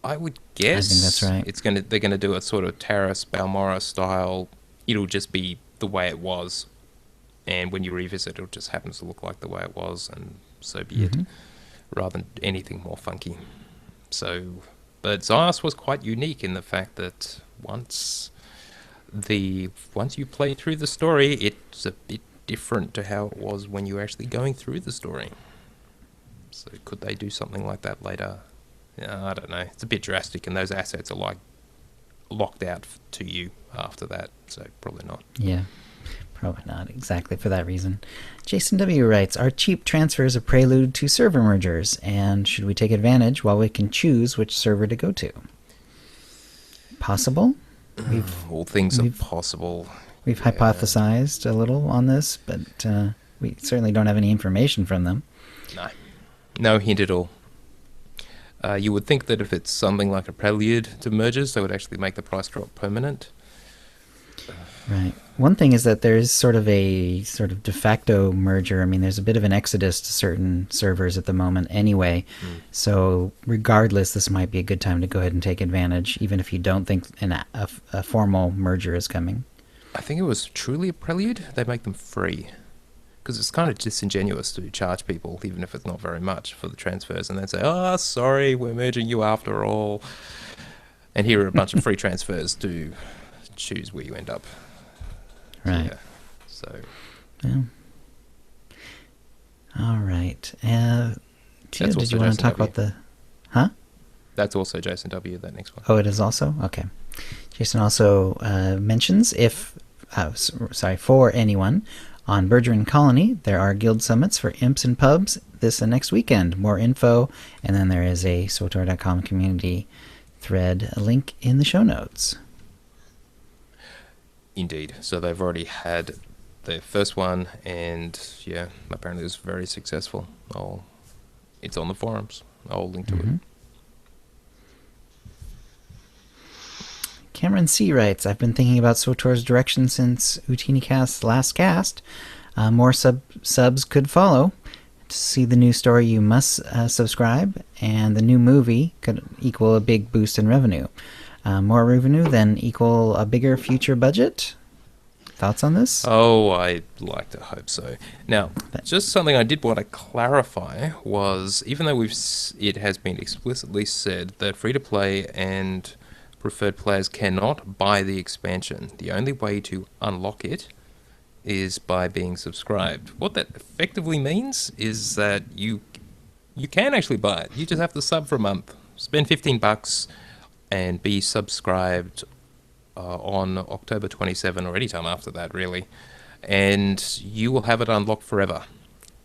I would guess I think that's right. They're going to do a sort of Taras Balmora style. It'll just be the way it was, and when you revisit, it'll just happens to look like the way it was, and so be it, rather than anything more funky. So, but Zyos was quite unique in the fact that once you play through the story, it's a bit different to how it was when you were actually going through the story. So could they do something like that later? I don't know. It's a bit drastic, and those assets are like locked out to you after that, so probably not. Yeah, probably not exactly for that reason. Jason W. writes, are cheap transfers a prelude to server mergers, and should we take advantage while we can choose which server to go to? Possible? All things are possible. We've hypothesized a little on this, but we certainly don't have any information from them. No hint at all. You would think that if it's something like a prelude to mergers, they would actually make the price drop permanent. Right. One thing is that there's sort of de facto merger. I mean, there's a bit of an exodus to certain servers at the moment anyway. So regardless, this might be a good time to go ahead and take advantage, even if you don't think a formal merger is coming. I think it was truly a prelude. They make them free. Because it's kind of disingenuous to charge people, even if it's not very much, for the transfers, and then say, oh, sorry, we're merging you after all. And here are a bunch of free transfers to choose where you end up. Right. Yeah. So. Yeah. All right. Gio, did you want to talk about the... Huh? That's also Jason W., that next one. Oh, it is also? Okay. Jason also mentions for anyone... On Bergeron Colony, there are guild summits for imps and pubs this and next weekend. More info, and then there is a SWTOR.com community thread, a link in the show notes. Indeed. So they've already had their first one, and yeah, apparently it was very successful. It's on the forums. I'll link to it. Cameron C. writes, I've been thinking about SWTOR's direction since OotiniCast's last cast. More subs could follow. To see the new story, you must subscribe, and the new movie could equal a big boost in revenue. More revenue then equal a bigger future budget? Thoughts on this? Oh, I'd like to hope so. Now, just something I did want to clarify was, even though it has been explicitly said that free-to-play and preferred players cannot buy the expansion, the only way to unlock it is by being subscribed. What that effectively means is that you can actually buy it. You just have to sub for a month. Spend $15 and be subscribed on October 27 or any time after that, really. And you will have it unlocked forever.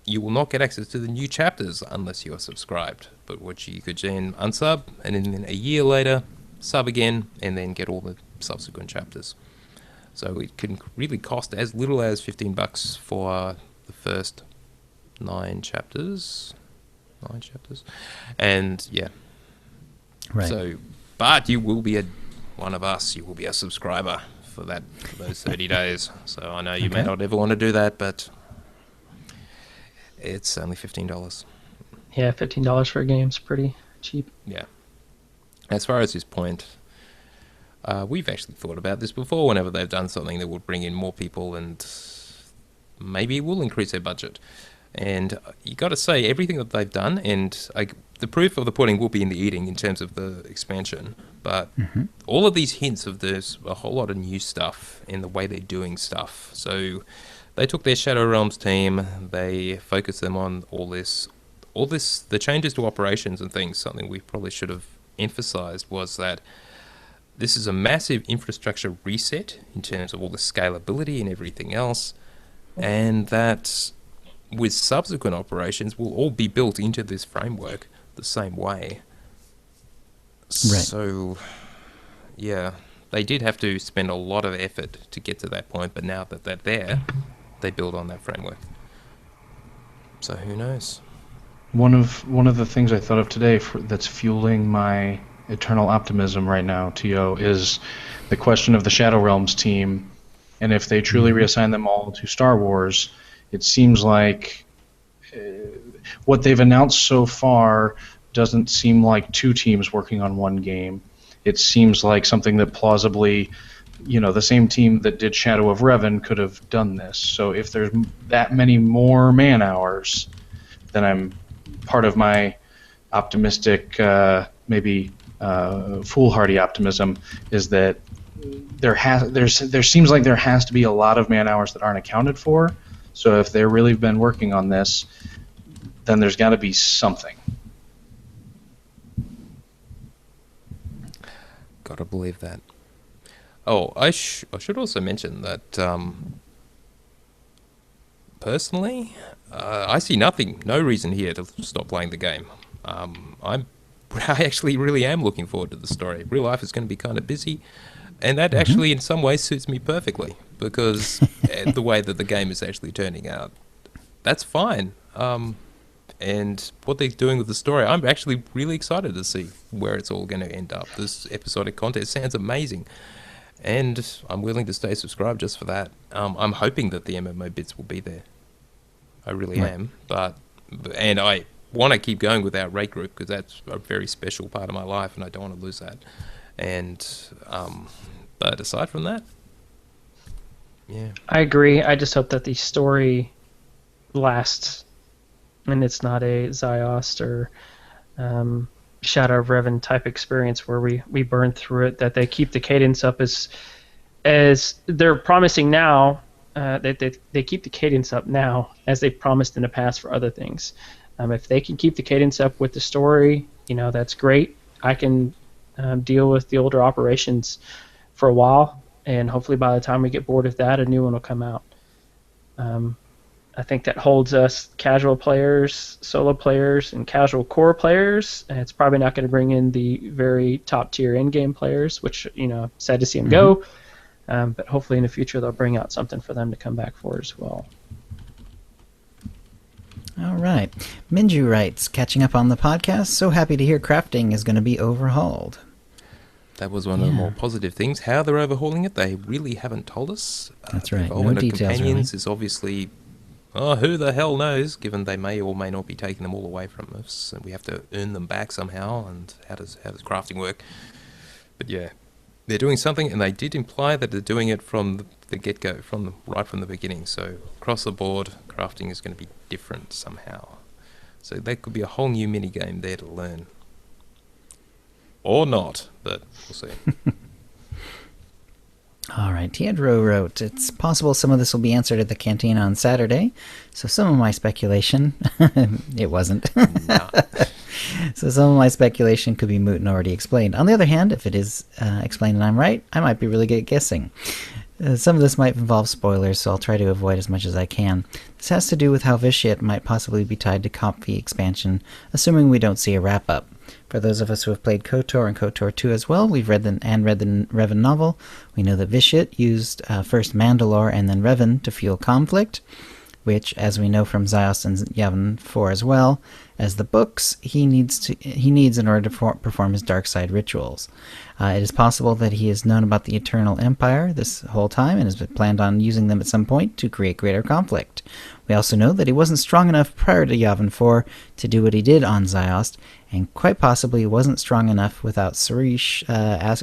You will not get access to the new chapters unless you are subscribed. But what you could then unsub, and then a year later, sub again, and then get all the subsequent chapters. So it can really cost as little as $15 for the first 9 chapters. And yeah. Right. So, but you will be one of us. You will be a subscriber for those 30 days. So I know you may not ever want to do that, but it's only $15. Yeah, $15 for a game is pretty cheap. Yeah. As far as his point, we've actually thought about this before. Whenever they've done something that will bring in more people and maybe it will increase their budget. And you got to say, everything that they've done, and the proof of the pudding will be in the eating in terms of the expansion, but all of these hints of there's a whole lot of new stuff in the way they're doing stuff. So they took their Shadow Realms team, they focused them on all this, the changes to operations and things, something we probably should have emphasized was that this is a massive infrastructure reset in terms of all the scalability and everything else, and that with subsequent operations will all be built into this framework the same way. Right. So, yeah, they did have to spend a lot of effort to get to that point, but now that they're there, they build on that framework. So who knows? One of the things I thought of today that's fueling my eternal optimism right now, T.O., is the question of the Shadow Realms team, and if they truly reassign them all to Star Wars, it seems like what they've announced so far doesn't seem like two teams working on one game. It seems like something that plausibly, the same team that did Shadow of Revan could have done this. So if there's that many more man hours, then I'm part of my optimistic, maybe foolhardy optimism is that there seems like there has to be a lot of man hours that aren't accounted for. So if they've really been working on this, then there's got to be something. Gotta believe that. Oh, I should also mention that personally, I see no reason here to stop playing the game. I actually really am looking forward to the story. Real life is going to be kind of busy, and that actually in some ways suits me perfectly because the way that the game is actually turning out, that's fine. And what they're doing with the story, I'm actually really excited to see where it's all going to end up. This episodic content sounds amazing, and I'm willing to stay subscribed just for that. I'm hoping that the MMO bits will be there. I really am, and I want to keep going with our rate group because that's a very special part of my life, and I don't want to lose that. And but aside from that, yeah, I agree. I just hope that the story lasts, and it's not a Ziost or Shadow of Revan type experience where we burn through it. That they keep the cadence up as they're promising now. They keep the cadence up now as they promised in the past for other things. If they can keep the cadence up with the story, that's great. I can deal with the older operations for a while, and hopefully by the time we get bored of that, a new one will come out. I think that holds us casual players, solo players, and casual core players. And it's probably not going to bring in the very top tier in-game players, which sad to see them go. But hopefully in the future they'll bring out something for them to come back for as well. All right. Minju writes, catching up on the podcast, so happy to hear crafting is going to be overhauled. that was one of the more positive things. How they're overhauling it, they really haven't told us. That's right. No Involvement of details, companions really. is obviously, who the hell knows, given they may or may not be taking them all away from us, and we have to earn them back somehow, and how does crafting work? But yeah, they're doing something, and they did imply that they're doing it from the get-go, right from the beginning. So across the board, crafting is going to be different somehow. So there could be a whole new mini game there to learn, or not, but we'll see. All right, Teodoro wrote, it's possible some of this will be answered at the canteen on Saturday, so some of my speculation, it wasn't. Nah. So some of my speculation could be moot and already explained. On the other hand, if it is explained and I'm right, I might be really good at guessing. Some of this might involve spoilers, so I'll try to avoid as much as I can. This has to do with how Vitiate might possibly be tied to Comp V expansion, assuming we don't see a wrap-up. For those of us who have played KOTOR and KOTOR 2 as well, we've read the Revan novel. We know that Vitiate used first Mandalore and then Revan to fuel conflict, which, as we know from Ziost and Yavin 4 as well, as the books, he needs in order to perform his dark side rituals. It is possible that he has known about the Eternal Empire this whole time and has planned on using them at some point to create greater conflict. We also know that he wasn't strong enough prior to Yavin 4 to do what he did on Ziost, and quite possibly wasn't strong enough without Sarish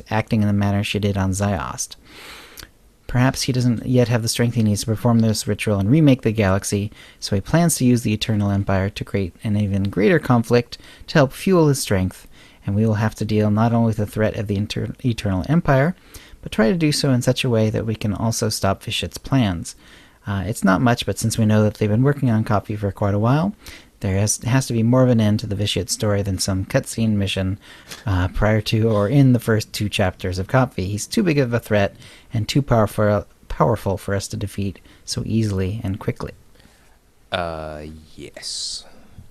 acting in the manner she did on Ziost. Perhaps he doesn't yet have the strength he needs to perform this ritual and remake the galaxy, so he plans to use the Eternal Empire to create an even greater conflict to help fuel his strength, and we will have to deal not only with the threat of the Eternal Empire, but try to do so in such a way that we can also stop Vitiate's plans. It's not much, but since we know that they've been working on Copy for quite a while, There has to be more of an end to the Vitiate story than some cutscene mission prior to or in the first 2 chapters of Kopfi. He's too big of a threat and too powerful for us to defeat so easily and quickly. Yes.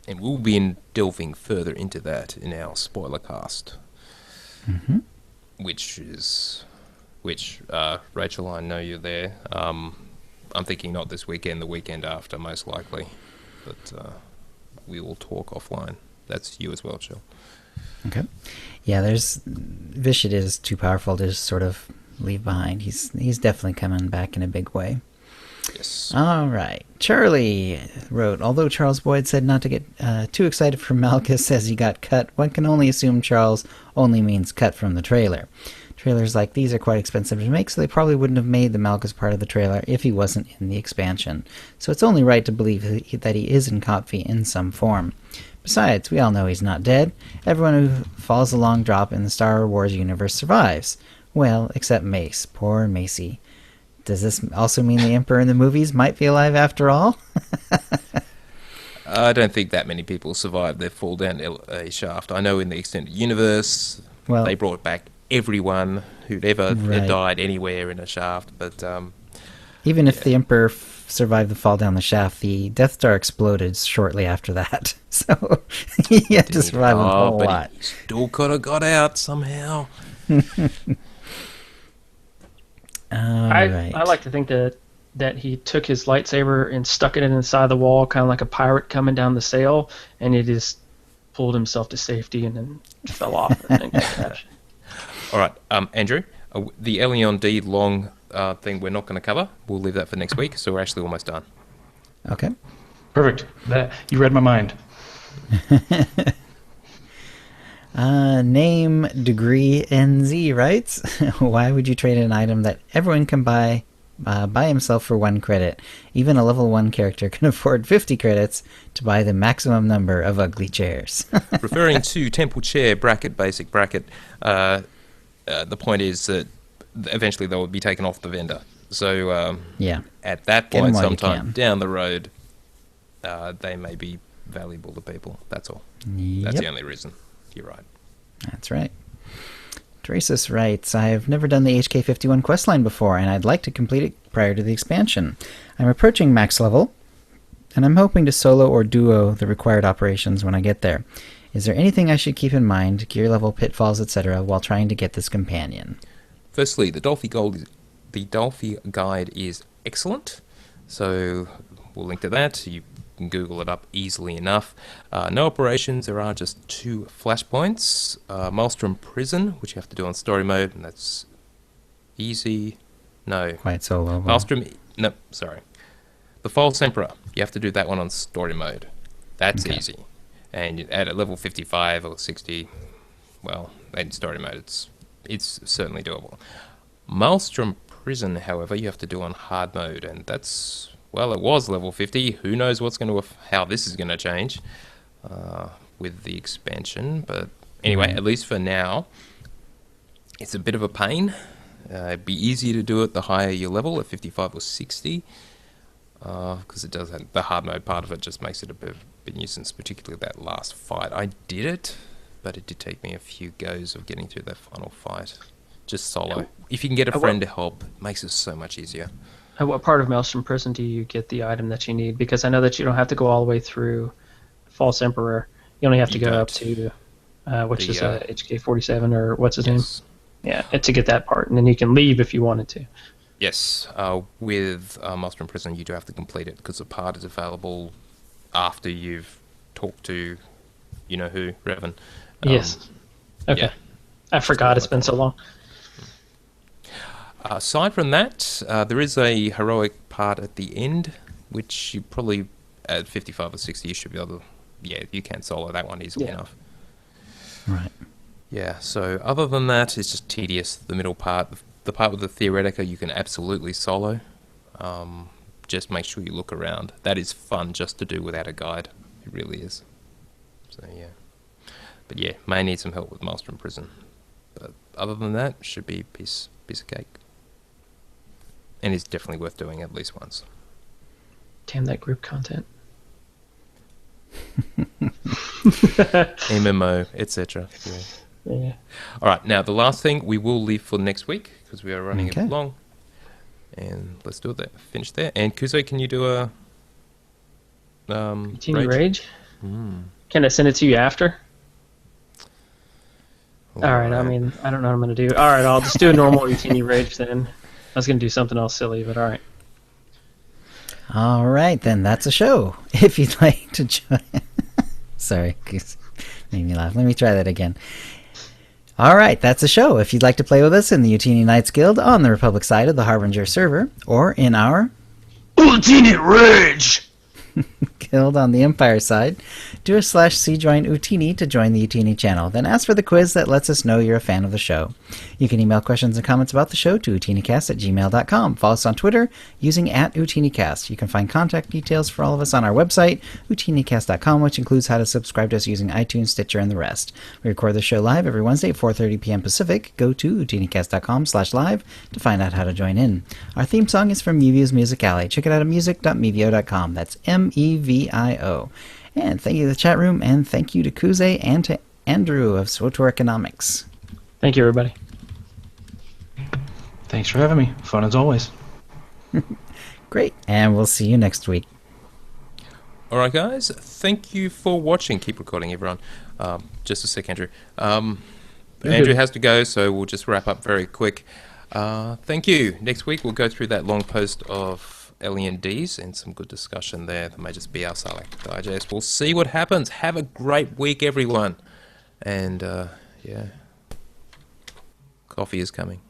And we'll be delving further into that in our spoiler cast. Mm-hmm. Which, Rachel, I know you're there. I'm thinking not this weekend, the weekend after, most likely. But we will talk offline. That's you as well, Jill. Okay. Yeah, Vitiate is too powerful to just sort of leave behind. He's definitely coming back in a big way. Yes. All right. Charlie wrote, although Charles Boyd said not to get too excited for Malchus as he got cut, one can only assume Charles only means cut from the trailer. Trailers like these are quite expensive to make, so they probably wouldn't have made the Malchus part of the trailer if he wasn't in the expansion. So it's only right to believe that he is in Kopfi in some form. Besides, we all know he's not dead. Everyone who falls a long drop in the Star Wars universe survives. Well, except Mace. Poor Macy. Does this also mean the Emperor in the movies might be alive after all? I don't think that many people survived their fall down a shaft. I know in the extended universe, they brought back everyone who'd ever died anywhere in a shaft, but even if the Emperor survived the fall down the shaft, the Death Star exploded shortly after that, so he had to survive a whole lot. He still could have got out somehow. I like to think that he took his lightsaber and stuck it inside the wall, kind of like a pirate coming down the sail, and he just pulled himself to safety and then fell off. And crashed. All right, Andrew, the Elion D long thing we're not going to cover. We'll leave that for next week, so we're actually almost done. Okay. Perfect. You read my mind. Name Degree NZ writes, why would you trade an item that everyone can buy by himself for 1 credit? Even a level 1 character can afford 50 credits to buy the maximum number of ugly chairs. Referring to Temple Chair bracket, basic bracket, the point is that eventually they will be taken off the vendor. So at that point, sometime down the road, they may be valuable to people. That's all. Yep. That's the only reason. You're right. That's right. Drasus writes, I've never done the HK51 questline before, and I'd like to complete it prior to the expansion. I'm approaching max level, and I'm hoping to solo or duo the required operations when I get there. Is there anything I should keep in mind, gear level, pitfalls, etc., while trying to get this companion? Firstly, the Dolphy guide is excellent, so we'll link to that. You can Google it up easily enough. No operations, there are just 2 flashpoints. Maelstrom Prison, which you have to do on story mode, and that's easy. No. Quite solo. Maelstrom, no, sorry. The False Emperor, you have to do that one on story mode. That's easy. And at level 55 or 60, well, in story mode, it's certainly doable. Maelstrom Prison, however, you have to do on hard mode, and that's, well, it was level 50. Who knows how this is going to change with the expansion. But anyway, at least for now, it's a bit of a pain. It'd be easier to do it the higher your level, at 55 or 60, because it does have the hard mode part of it just makes it a bit of a nuisance, particularly that last fight. I did it, but it did take me a few goes of getting through that final fight, just solo. If you can get a friend to help, it makes it so much easier. At what part of Maelstrom Prison do you get the item that you need? Because I know that you don't have to go all the way through False Emperor. You only have to go up to, which is HK47 or what's his name? Yeah, to get that part, and then you can leave if you wanted to. Yes, with Maelstrom Prison, you do have to complete it because the part is available after you've talked to, you know who, Revan. Yes. Okay. Yeah. I forgot. It's been so long. Aside from that, there is a heroic part at the end, which you probably, at 55 or 60, you should be able to, you can solo that one easily enough. Right. Yeah, so other than that, it's just tedious. The middle part, the part with the Theoretica, you can absolutely solo. Just make sure you look around. That is fun just to do without a guide. It really is. So, yeah. But yeah, may need some help with Maelstrom Prison. But other than that, should be piece of cake. And it's definitely worth doing at least once. Damn that group content. MMO, etc. Yeah. Yeah. All right, now the last thing we will leave for next week because we are running a Okay. bit long. And let's do that. Finish there. And Kuze, can you do a Utini Rage? Can I send it to you after? All right. I mean, I don't know what I'm going to do. All right, I'll just do a normal Utini Rage then. I was going to do something else silly, but all right. All right, then that's a show. If you'd like to join... Sorry, made me laugh. Let me try that again. All right, that's a show. If you'd like to play with us in the Utini Knights Guild on the Republic side of the Harbinger server, or in our Utini Rage! Guild on the Empire side, do a /C join Utini to join the Utini channel. Then ask for the quiz that lets us know you're a fan of the show. You can email questions and comments about the show to OotiniCast@gmail.com. Follow us on Twitter using @OotiniCast. You can find contact details for all of us on our website, OotiniCast.com, which includes how to subscribe to us using iTunes, Stitcher, and the rest. We record the show live every Wednesday at 4:30 p.m. Pacific. Go to OotiniCast.com/live to find out how to join in. Our theme song is from Mevio's Music Alley. Check it out at music.mevio.com. That's MEVIO. And thank you to the chat room, and thank you to Kuze and to Andrew of SWTOR Economics. Thank you, everybody. Thanks for having me. Fun as always. Great, and we'll see you next week. All right, guys. Thank you for watching. Keep recording, everyone. Just a sec, Andrew. Andrew has to go, so we'll just wrap up very quick. Thank you. Next week, we'll go through that long post of L&Ds and some good discussion there. That may just be our Sarlacc Digest. We'll see what happens. Have a great week, everyone. And, yeah, coffee is coming.